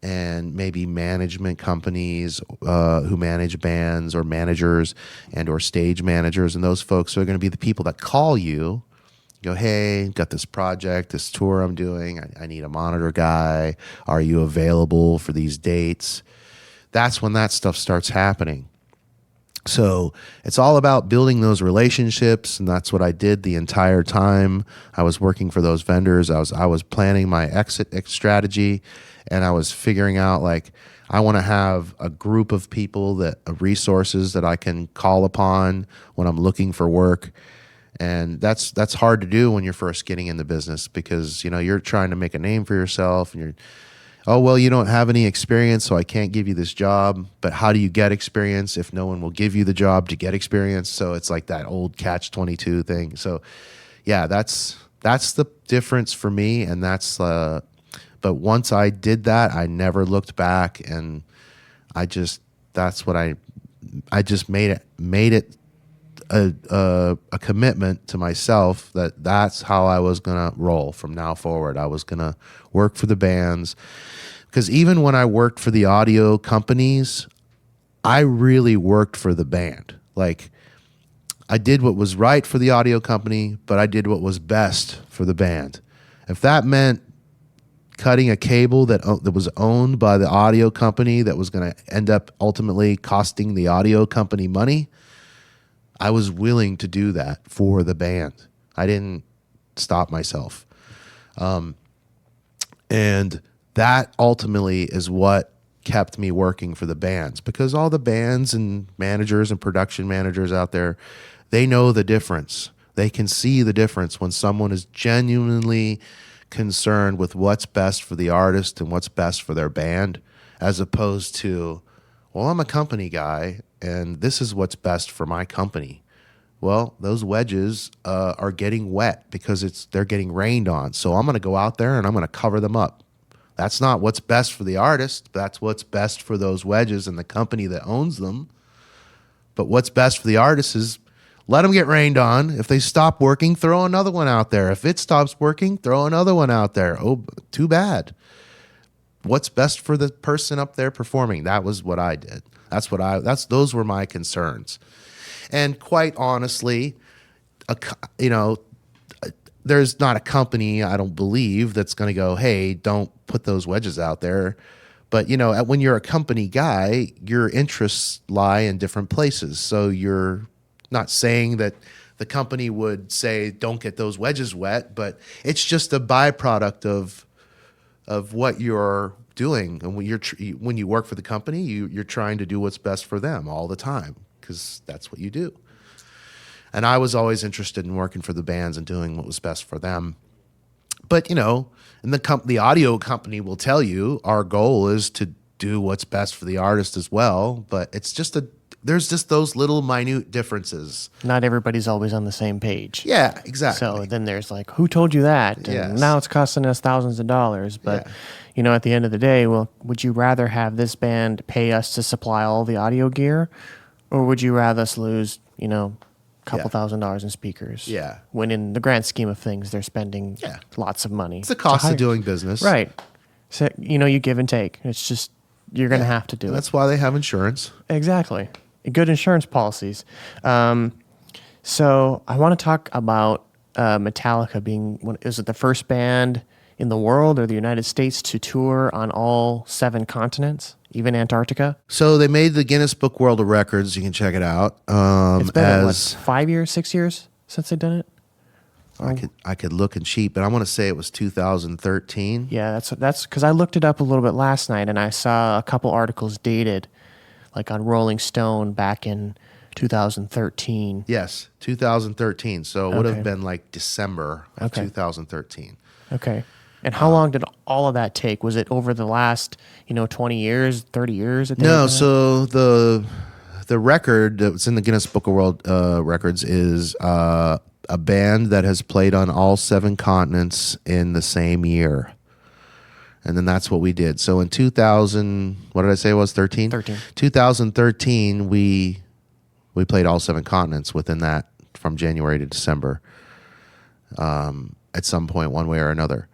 and maybe management companies who manage bands, or managers and or stage managers. And those folks are going to be the people that call you, go, hey, got this project, this tour I'm doing. I need a monitor guy. Are you available for these dates? That's when that stuff starts happening. So it's all about building those relationships, and that's what I did the entire time I was working for those vendors. I was planning my exit strategy, and I was figuring out, like, I want to have a group of people, resources that I can call upon when I'm looking for work. And that's hard to do when you're first getting in the business, because you're trying to make a name for yourself, and you're, oh, well, you don't have any experience, so I can't give you this job. But how do you get experience if no one will give you the job to get experience? So it's like that old catch-22 thing. So yeah, that's the difference for me. And but once I did that, I never looked back, and I just made it a commitment to myself that's how I was going to roll from now forward. I was going to work for the bands, because even when I worked for the audio companies, I really worked for the band. Like, I did what was right for the audio company, but I did what was best for the band. If that meant cutting a cable that was owned by the audio company that was going to end up ultimately costing the audio company money, I was willing to do that for the band. I didn't stop myself. And that ultimately is what kept me working for the bands, because all the bands and managers and production managers out there, they know the difference. They can see the difference when someone is genuinely concerned with what's best for the artist and what's best for their band, as opposed to, well, I'm a company guy and this is what's best for my company. Well, those wedges are getting wet because they're getting rained on. So I'm going to go out there and I'm going to cover them up. That's not what's best for the artist. That's what's best for those wedges and the company that owns them. But what's best for the artist is let them get rained on. If they stop working, throw another one out there. If it stops working, throw another one out there. Oh, too bad. What's best for the person up there performing? That was what I did. Those were my concerns. And quite honestly, there's not a company, I don't believe, that's going to go, hey, don't put those wedges out there. But, when you're a company guy, your interests lie in different places. So you're not saying that the company would say, don't get those wedges wet, but it's just a byproduct of what you're doing. And when you work for the company, you're trying to do what's best for them all the time, because that's what you do. And I was always interested in working for the bands and doing what was best for them. But, and the audio company will tell you our goal is to do what's best for the artist as well. But it's just there's just those little minute differences. Not everybody's always on the same page. Yeah, exactly. So then there's like, who told you that? And yes. Now it's costing us thousands of dollars. But, at the end of the day, well, would you rather have this band pay us to supply all the audio gear? Or would you rather us lose, a couple $1,000s in speakers? Yeah. When in the grand scheme of things, they're spending lots of money. It's the cost of doing business. Right. So, you give and take. It's just, you're going to have to do it. That's why they have insurance. Exactly. Good insurance policies. So I want to talk about Metallica being, is it the first band in the world or the United States to tour on all 7 continents, even Antarctica? So they made the Guinness Book World of Records. You can check it out. It's been, 5 years, 6 years since they've done it? I could look and cheat, but I want to say it was 2013. Yeah, that's because I looked it up a little bit last night, and I saw a couple articles dated, like on Rolling Stone back in 2013. Yes, 2013. So it would have been like December of 2013. Okay. And how long did all of that take? Was it over the last, 20 years, 30 years? No, so the record that was in the Guinness Book of World Records is a band that has played on all 7 continents in the same year. And then that's what we did. So in 2000, what did I say it was, 13? 2013, we played all 7 continents within that from January to December at some point, one way or another.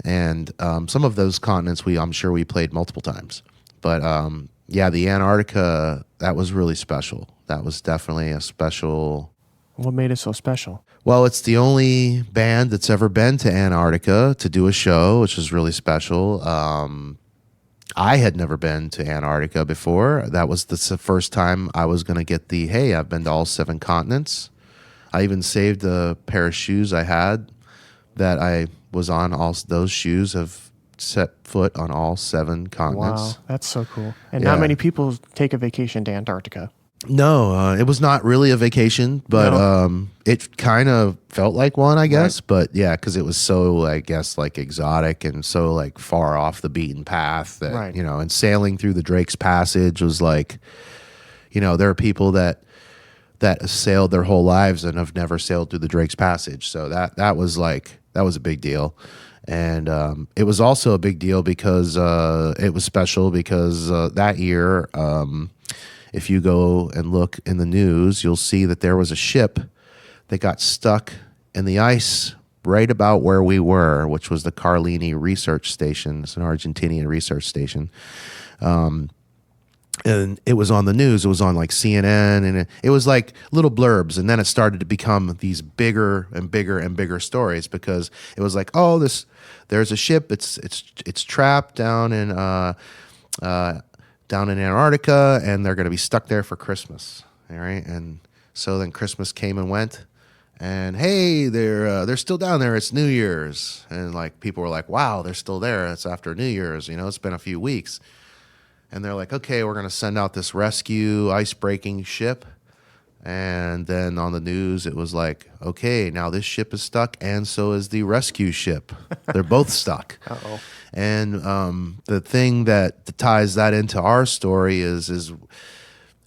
And some of those continents, I'm sure we played multiple times. But yeah, the Antarctica, that was really special. That was definitely a special... What made it so special? Well, it's the only band that's ever been to Antarctica to do a show, which is really special. I had never been to Antarctica before. That was the first time I was going to get hey, I've been to all 7 continents. I even saved a pair of shoes I had that I was on. All those shoes have set foot on all 7 continents. Wow, that's so cool. And Yeah. not many people take a vacation to Antarctica. No, it was not really a vacation, but it kind of felt like one, I guess. Right. But yeah, because it was so, I guess, like exotic and so like far off the beaten path that, right. And sailing through the Drake's Passage was like, there are people that sailed their whole lives and have never sailed through the Drake's Passage. So that was a big deal. And it was also a big deal because it was special because that year, if you go and look in the news, you'll see that there was a ship that got stuck in the ice right about where we were, which was the Carlini Research Station. It's an Argentinian research station. And it was on the news. It was on like CNN, and it was like little blurbs. And then it started to become these bigger and bigger and bigger stories because it was like, oh, there's a ship. It's trapped down in Antarctica, and they're going to be stuck there for Christmas. All right, and so then Christmas came and went, and hey, they're still down there. It's New Year's, and like people were like, wow, they're still there. It's after New Year's. It's been a few weeks. And they're like, okay, we're going to send out this rescue ice-breaking ship. And then on the news, it was like, okay, now this ship is stuck, and so is the rescue ship. They're both stuck. Uh-oh. And the thing that ties that into our story is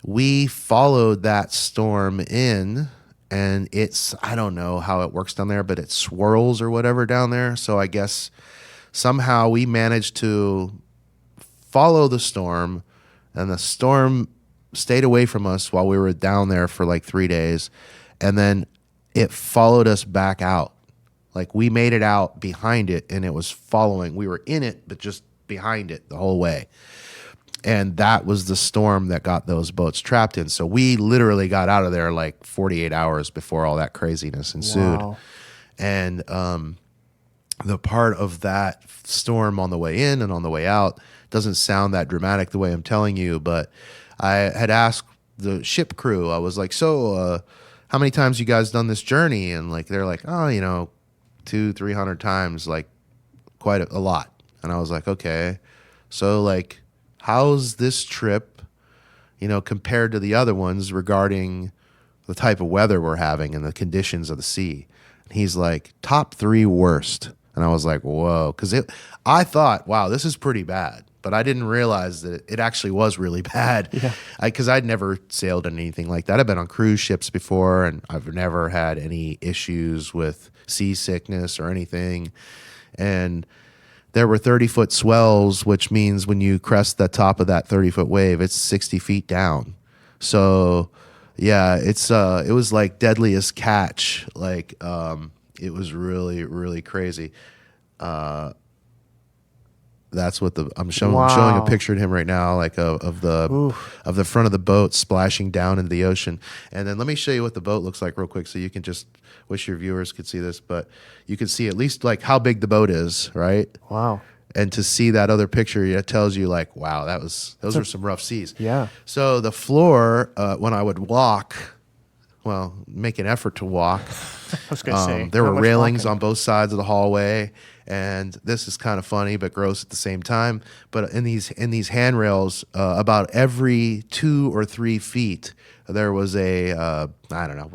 we followed that storm in, and I don't know how it works down there, but it swirls or whatever down there. So I guess somehow we managed to follow the storm, and the storm stayed away from us while we were down there for like 3 days, and then it followed us back out. Like we made it out behind it, and it was following. We were in it, but just behind it the whole way. And that was the storm that got those boats trapped in. So we literally got out of there like 48 hours before all that craziness ensued. Wow. And the part of that storm on the way in and on the way out doesn't sound that dramatic the way I'm telling you, but I had asked the ship crew, I was like, so how many times you guys done this journey? And like they're like, oh, 200-300 times, like quite a lot. And I was like, okay, so like how's this trip, compared to the other ones regarding the type of weather we're having and the conditions of the sea? And he's like, top 3 worst. And I was like, whoa, because I thought, wow, this is pretty bad. But I didn't realize that it actually was really bad. Yeah. Because I'd never sailed in anything like that. I've been on cruise ships before, and I've never had any issues with seasickness or anything. And there were 30-foot swells, which means when you crest the top of that 30-foot wave, it's 60 feet down. So, yeah, it was like Deadliest Catch. Like, it was really, really crazy. That's what I'm showing. Wow. I'm showing a picture of him right now, like of the front of the boat splashing down into the ocean. And then let me show you what the boat looks like real quick, so you can just wish your viewers could see this, but you can see at least like how big the boat is, right? Wow. And to see that other picture, it tells you like, wow, those were some rough seas. Yeah. So the floor, when I would walk, make an effort to walk. I was going to say. There not were much railings walking. on both sides of the hallway, and this is kind of funny but gross at the same time. But in these handrails, about every 2 or 3 feet, there was a I don't know.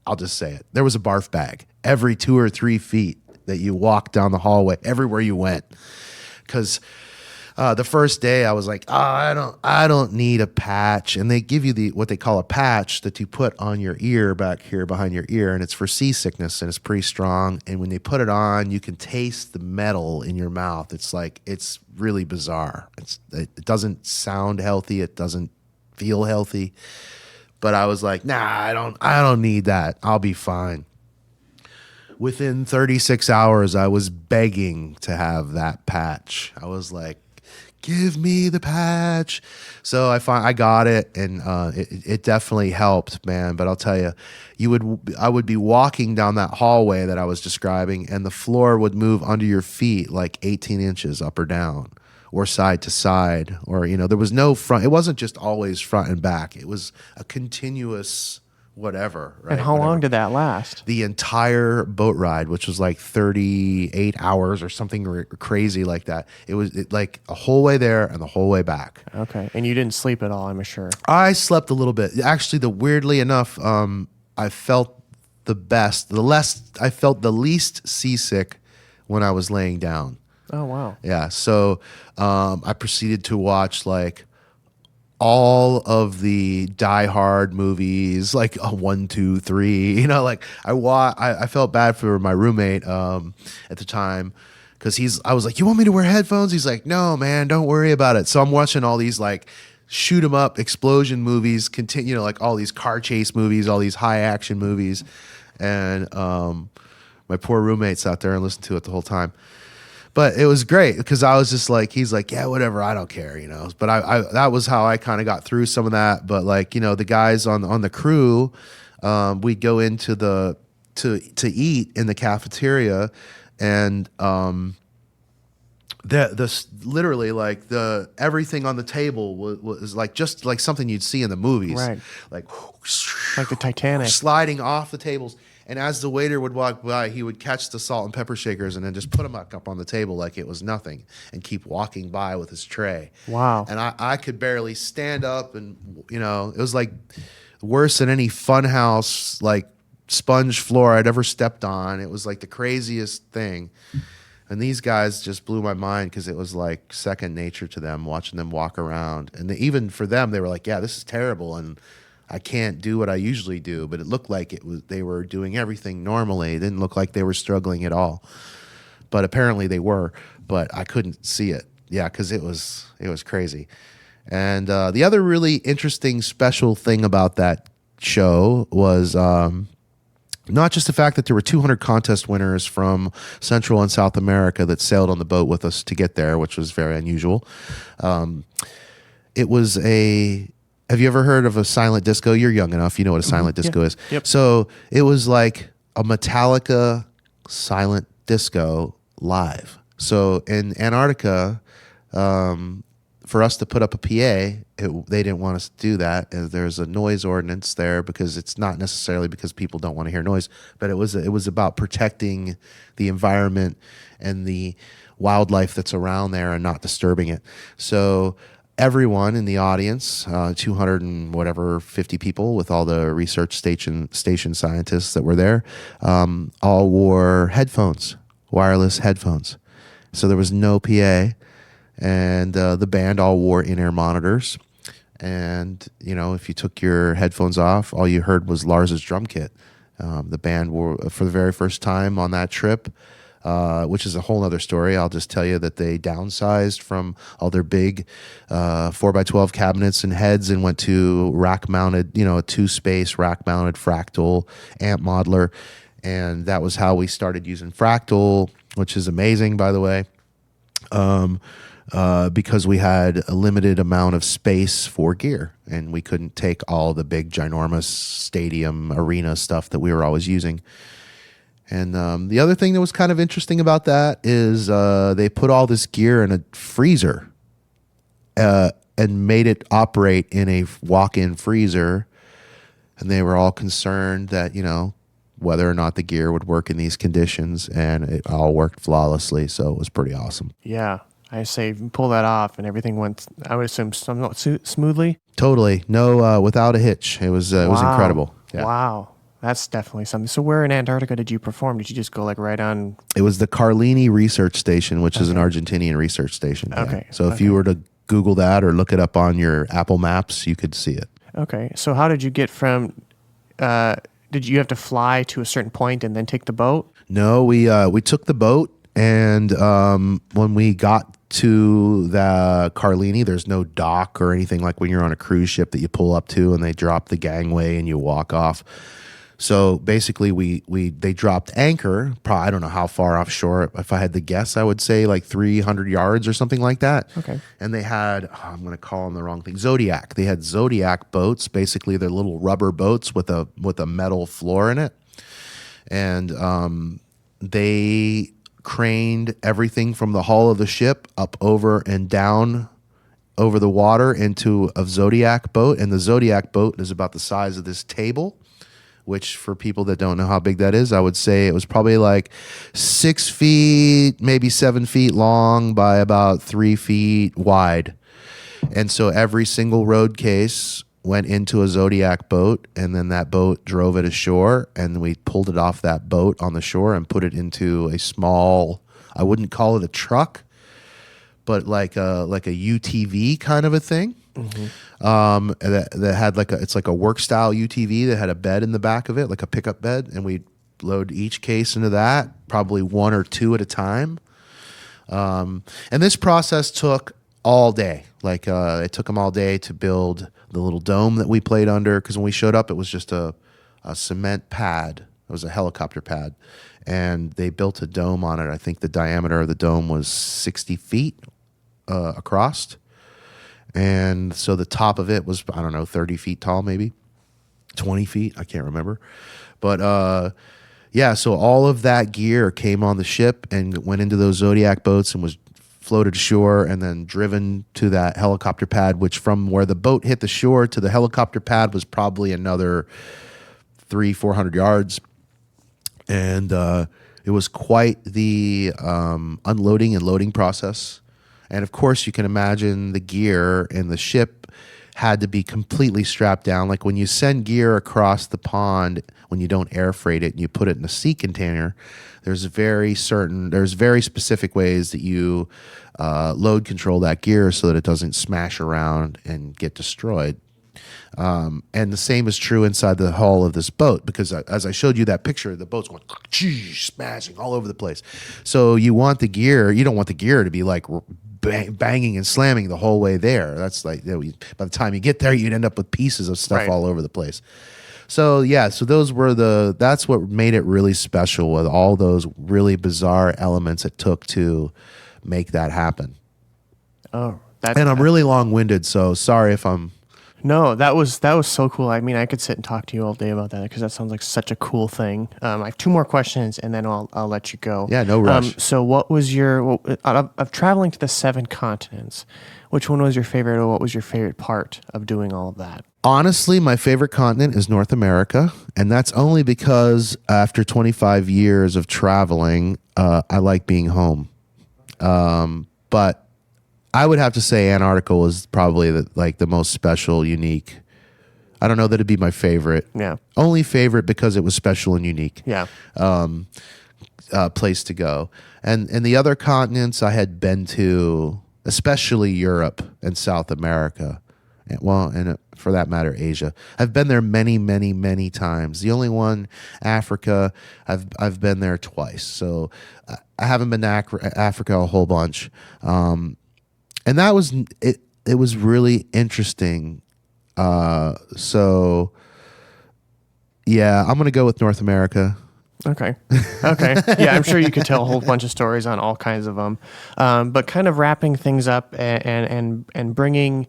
I'll just say it. There was a barf bag every 2 or 3 feet. that you walked down the hallway everywhere you went. Because the first day I was like, I don't need a patch. And they give you what they call a patch that you put on your ear back here behind your ear. And it's for seasickness and it's pretty strong. And when they put it on, you can taste the metal in your mouth. It's really bizarre. It doesn't sound healthy. It doesn't feel healthy. But I was like, nah, I don't need that. I'll be fine. Within 36 hours, I was begging to have that patch. I was like, give me the patch. So I got it, and it definitely helped, man. But I'll tell you, I would be walking down that hallway that I was describing, and the floor would move under your feet like 18 inches up or down, or side to side, or there was no front. It wasn't just always front and back. It was a continuous whatever. Right? And how long did that last? The entire boat ride, which was like 38 hours or something crazy like that. It was like a whole way there and the whole way back. Okay. And you didn't sleep at all, I'm sure. I slept a little bit. Actually, weirdly enough, I felt the best. I felt the least seasick when I was laying down. Oh, wow. Yeah. So I proceeded to watch like all of the Die Hard movies, like 1, 2, 3. I felt bad for my roommate at the time because I was like, you want me to wear headphones? He's like, no, man, don't worry about it. So I'm watching all these like shoot 'em up explosion movies, like all these car chase movies, all these high action movies, and my poor roommate sat there and listened to it the whole time. But it was great because I was just like, he's like, yeah, whatever, I don't care, But I that was how I kind of got through some of that. But like, the guys on the crew, we'd go into to eat in the cafeteria, and literally like everything on the table was like just like something you'd see in the movies, right? Like the Titanic, sliding off the tables. And as the waiter would walk by, he would catch the salt and pepper shakers and then just put them back up on the table like it was nothing and keep walking by with his tray. Wow. And I could barely stand up, and, it was like worse than any funhouse, like sponge floor I'd ever stepped on. It was like the craziest thing. And these guys just blew my mind because it was like second nature to them, watching them walk around. And even for them, they were like, yeah, this is terrible. And I can't do what I usually do, but it looked like they were doing everything normally. It didn't look like they were struggling at all, but apparently they were. But I couldn't see it, because it was crazy. And the other really interesting, special thing about that show was not just the fact that there were 200 contest winners from Central and South America that sailed on the boat with us to get there, which was very unusual. It was Have you ever heard of a silent disco? You're young enough. You know what a silent disco is. Yep. So it was like a Metallica silent disco live. So in Antarctica, for us to put up a PA, they didn't want us to do that. There's a noise ordinance there because it's not necessarily because people don't want to hear noise, but it was about protecting the environment and the wildlife that's around there and not disturbing it. So everyone in the audience, 250 people with all the research station scientists that were there, all wore headphones, wireless headphones. So there was no PA, and the band all wore in-ear monitors. And, if you took your headphones off, all you heard was Lars's drum kit. The band wore, for the very first time on that trip, which is a whole other story. I'll just tell you that they downsized from all their big 4x12 cabinets and heads and went to rack-mounted, a two-space rack-mounted Fractal amp modeler. And that was how we started using Fractal, which is amazing, by the way, because we had a limited amount of space for gear. And we couldn't take all the big, ginormous stadium arena stuff that we were always using. And the other thing that was kind of interesting about that is they put all this gear in a freezer and made it operate in a walk-in freezer. And they were all concerned that, whether or not the gear would work in these conditions. And it all worked flawlessly. So it was pretty awesome. Yeah. I say pull that off and everything went, I would assume, somewhat smoothly. Totally. No, without a hitch. It was incredible. Yeah. Wow. that's definitely something. So where in Antarctica did you perform? Did you just go like right on? It was the Carlini Research Station, which is an Argentinian research station. Yeah. Okay. So if you were to Google that or look it up on your Apple Maps, you could see it. Okay. So how did you get from, did you have to fly to a certain point and then take the boat? No, we took the boat, and when we got to the Carlini, there's no dock or anything like when you're on a cruise ship that you pull up to and they drop the gangway and you walk off. So basically, they dropped anchor. Probably, I don't know how far offshore. If I had to guess, I would say like 300 yards or something like that. Okay. And they had, I'm going to call them the wrong thing, Zodiac. They had Zodiac boats. Basically, they're little rubber boats with a metal floor in it, and they craned everything from the hull of the ship up over and down over the water into a Zodiac boat. And the Zodiac boat is about the size of this table, which for people that don't know how big that is, I would say it was probably like 6 feet, maybe 7 feet long by about 3 feet wide. And so every single road case went into a Zodiac boat, and then that boat drove it ashore, and we pulled it off that boat on the shore and put it into a small, I wouldn't call it a truck, but like a UTV kind of a thing. Mm-hmm. That had it's like a work style UTV that had a bed in the back of it, like a pickup bed, and we'd load each case into that, probably one or two at a time. And this process took all day. It took them all day to build the little dome that we played under, because when we showed up, it was just a cement pad. It was a helicopter pad, and they built a dome on it. I think the diameter of the dome was 60 feet across, and so the top of it was, I don't know, 30 feet tall, maybe 20 feet. I can't remember, but yeah. So all of that gear came on the ship and went into those Zodiac boats and was floated ashore and then driven to that helicopter pad, which from where the boat hit the shore to the helicopter pad was probably another 300-400 yards. And it was quite the unloading and loading process. And of course, you can imagine the gear in the ship had to be completely strapped down. Like when you send gear across the pond, when you don't air freight it and you put it in a sea container, there's very specific ways that you load control that gear so that it doesn't smash around and get destroyed. And the same is true inside the hull of this boat, because as I showed you that picture, the boat's going smashing all over the place. So you want the gear, you don't want the gear to be like banging and slamming the whole way there. That's like, by the time you get there, you'd end up with pieces of stuff all over the place. So yeah, so that's what made it really special, with all those really bizarre elements it took to make that happen. Oh, and I'm really long-winded, so sorry if I'm. No, that was so cool. I mean, I could sit and talk to you all day about that, because that sounds like such a cool thing. I have two more questions, and then I'll let you go. Yeah, no rush. So what was your of traveling to the 7 continents? Which one was your favorite, or what was your favorite part of doing all of that? Honestly, my favorite continent is North America, and that's only because after 25 years of traveling, I like being home. But I would have to say Antarctica was probably the most special, unique. I don't know that it'd be my favorite. Yeah. Only favorite because it was special and unique. Yeah. Place to go. And the other continents I had been to, especially Europe and South America. And for that matter, Asia. I've been there many, many, many times. The only one, Africa, I've been there twice. So I haven't been to Africa a whole bunch. And that was it. It was really interesting. So yeah, I'm gonna go with North America. Okay. Yeah, I'm sure you could tell a whole bunch of stories on all kinds of them. But kind of wrapping things up and bringing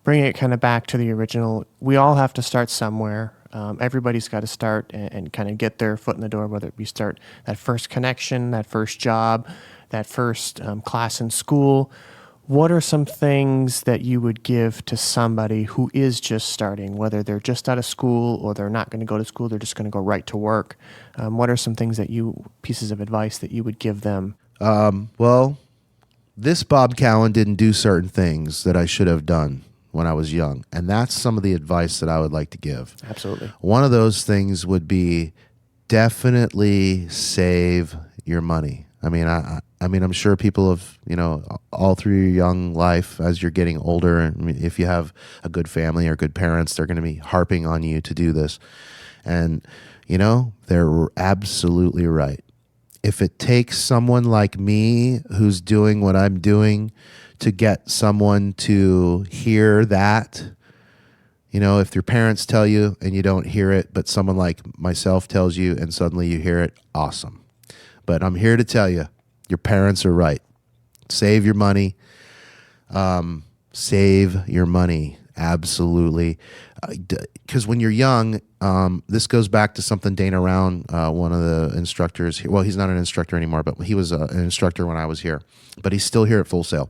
it kind of back to the original. We all have to start somewhere. Everybody's got to start and kind of get their foot in the door, whether it be start that first connection, that first job, that first class in school. What are some things that you would give to somebody who is just starting, whether they're just out of school or they're not going to go to school, they're just going to go right to work? What are some pieces of advice that you would give them? Well, this Bob Cowan didn't do certain things that I should have done when I was young. And that's some of the advice that I would like to give. Absolutely. One of those things would be definitely save your money. I mean, I'm sure people have, all through your young life, as you're getting older, and if you have a good family or good parents, they're going to be harping on you to do this. And, they're absolutely right. If it takes someone like me who's doing what I'm doing to get someone to hear that, if your parents tell you and you don't hear it, but someone like myself tells you and suddenly you hear it, awesome. But I'm here to tell you, your parents are right. Save your money. Save your money. Absolutely. Because when you're young, this goes back to something Dana Round, one of the instructors here. Well, he's not an instructor anymore, but he was an instructor when I was here. But he's still here at Full Sail.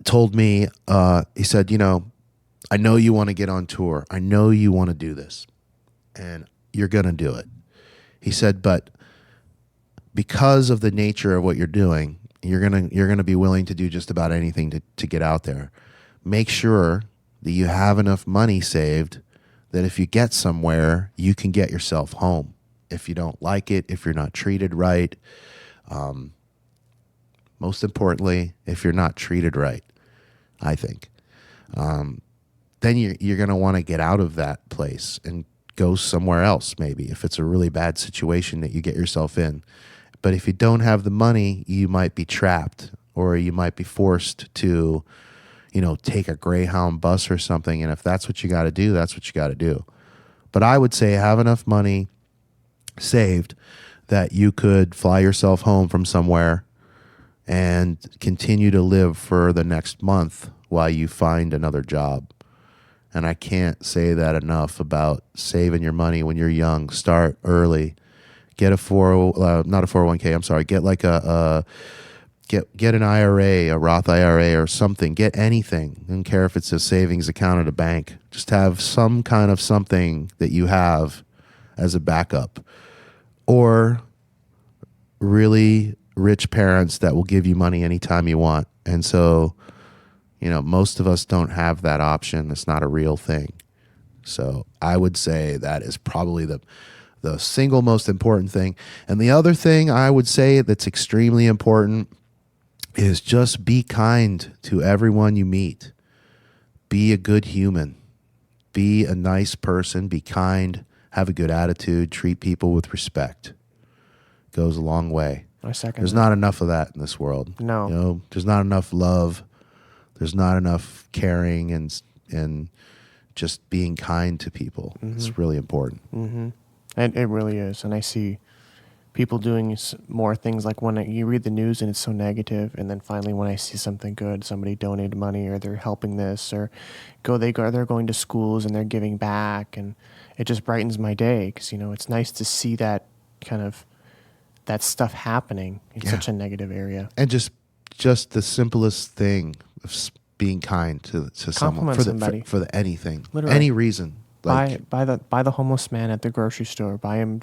Told me, he said, I know you want to get on tour. I know you want to do this. And you're going to do it. He said, but because of the nature of what you're doing, you're gonna be willing to do just about anything to get out there. Make sure that you have enough money saved that if you get somewhere, you can get yourself home. If you don't like it, if you're not treated right, most importantly, if you're not treated right, I think, then you're going to want to get out of that place and go somewhere else, maybe, if it's a really bad situation that you get yourself in. But if you don't have the money, you might be trapped, or you might be forced to, take a Greyhound bus or something. And if that's what you got to do, that's what you got to do. But I would say have enough money saved that you could fly yourself home from somewhere and continue to live for the next month while you find another job. And I can't say that enough about saving your money when you're young. Start early. Get not a 401k, I'm sorry. Get like get an IRA, a Roth IRA or something. Get anything. I don't care if it's a savings account at a bank. Just have some kind of something that you have as a backup. Or really rich parents that will give you money anytime you want. And so, most of us don't have that option. It's not a real thing. So I would say that is probably the single most important thing. And the other thing I would say that's extremely important is just be kind to everyone you meet. Be a good human. Be a nice person. Be kind. Have a good attitude. Treat people with respect. Goes a long way. I second. There's not enough of that in this world. No. There's not enough love. There's not enough caring and just being kind to people. Mm-hmm. It's really important. Mm-hmm. And it really is. And I see people doing more things like when you read the news and it's so negative, and then finally when I see something good, somebody donated money or they're helping this, or they're going to schools and they're giving back, and it just brightens my day because, it's nice to see that kind of that stuff happening in such a negative area. And just the simplest thing of being kind to someone for the anything, literally. Any reason. Like, buy the homeless man at the grocery store. Buy him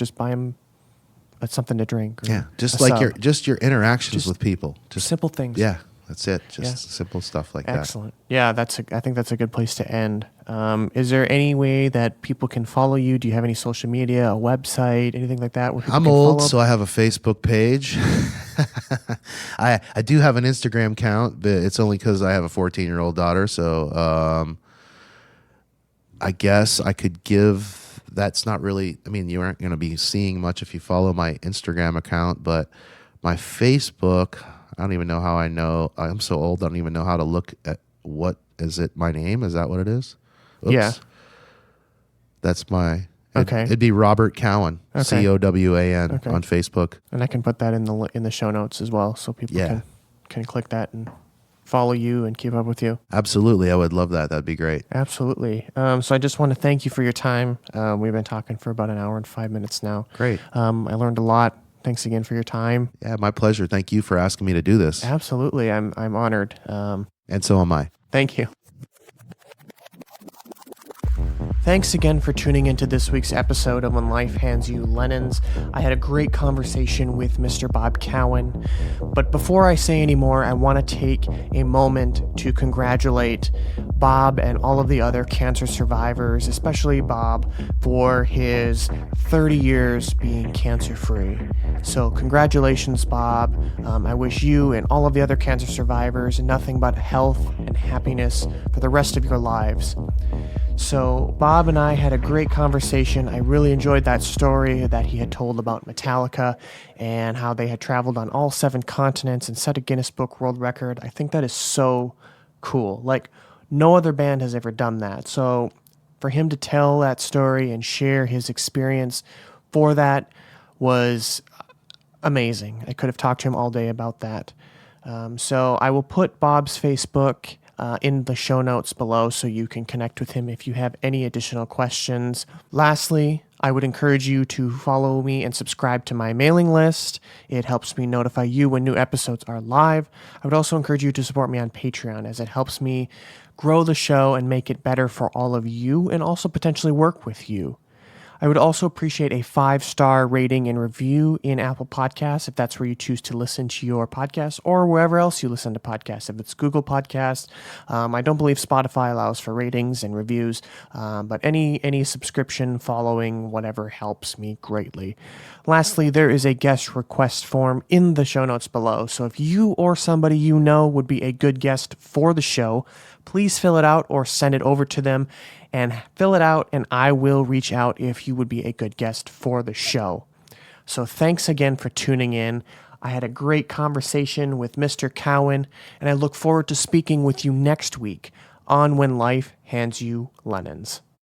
something to drink. Or just like your interactions with people. Just simple things. Yeah, that's it. Just simple stuff like that. Excellent. Yeah, I think that's a good place to end. Is there any way that people can follow you? Do you have any social media, a website, anything like that? Where I'm old, so I have a Facebook page. I do have an Instagram account, but it's only because I have a 14-year-old daughter. So I guess I could give. That's not really. I mean, you aren't going to be seeing much if you follow my Instagram account, but my Facebook. I don't even know how I know. I'm so old. I don't even know how to look at what is it. My name, is that what it is? Oops. Yeah. That's my. Okay. It'd be Robert Cowan, okay. Cowan okay. on Facebook. And I can put that in the show notes as well, so people can click that and follow you and keep up with you. Absolutely, I would love that. That'd be great. Absolutely. So I just want to thank you for your time. We've been talking for about an hour and 5 minutes now. Great. I learned a lot. Thanks again for your time. Yeah, my pleasure. Thank you for asking me to do this. Absolutely, I'm honored. And so am I. Thank you. Thanks again for tuning into this week's episode of When Life Hands You Lemons. I had a great conversation with Mr. Bob Cowan. But before I say any more, I want to take a moment to congratulate Bob and all of the other cancer survivors, especially Bob, for his 30 years being cancer-free. So congratulations, Bob. I wish you and all of the other cancer survivors nothing but health and happiness for the rest of your lives. So Bob and I had a great conversation. I really enjoyed that story that he had told about Metallica and how they had traveled on all 7 continents and set a Guinness Book World Record. I think that is so cool. Like, no other band has ever done that. So for him to tell that story and share his experience for that was amazing. I could have talked to him all day about that. So I will put Bob's Facebook in the show notes below so you can connect with him if you have any additional questions. Lastly, I would encourage you to follow me and subscribe to my mailing list. It helps me notify you when new episodes are live. I would also encourage you to support me on Patreon, as it helps me grow the show and make it better for all of you and also potentially work with you. I would also appreciate a 5-star rating and review in Apple Podcasts if that's where you choose to listen to your podcast, or wherever else you listen to podcasts. If it's Google Podcasts, I don't believe Spotify allows for ratings and reviews, but any subscription, following, whatever helps me greatly. Lastly, there is a guest request form in the show notes below, so if you or somebody you know would be a good guest for the show, please fill it out or send it over to them. And fill it out, and I will reach out if you would be a good guest for the show. So thanks again for tuning in. I had a great conversation with Mr. Cowan, and I look forward to speaking with you next week on When Life Hands You Lemons.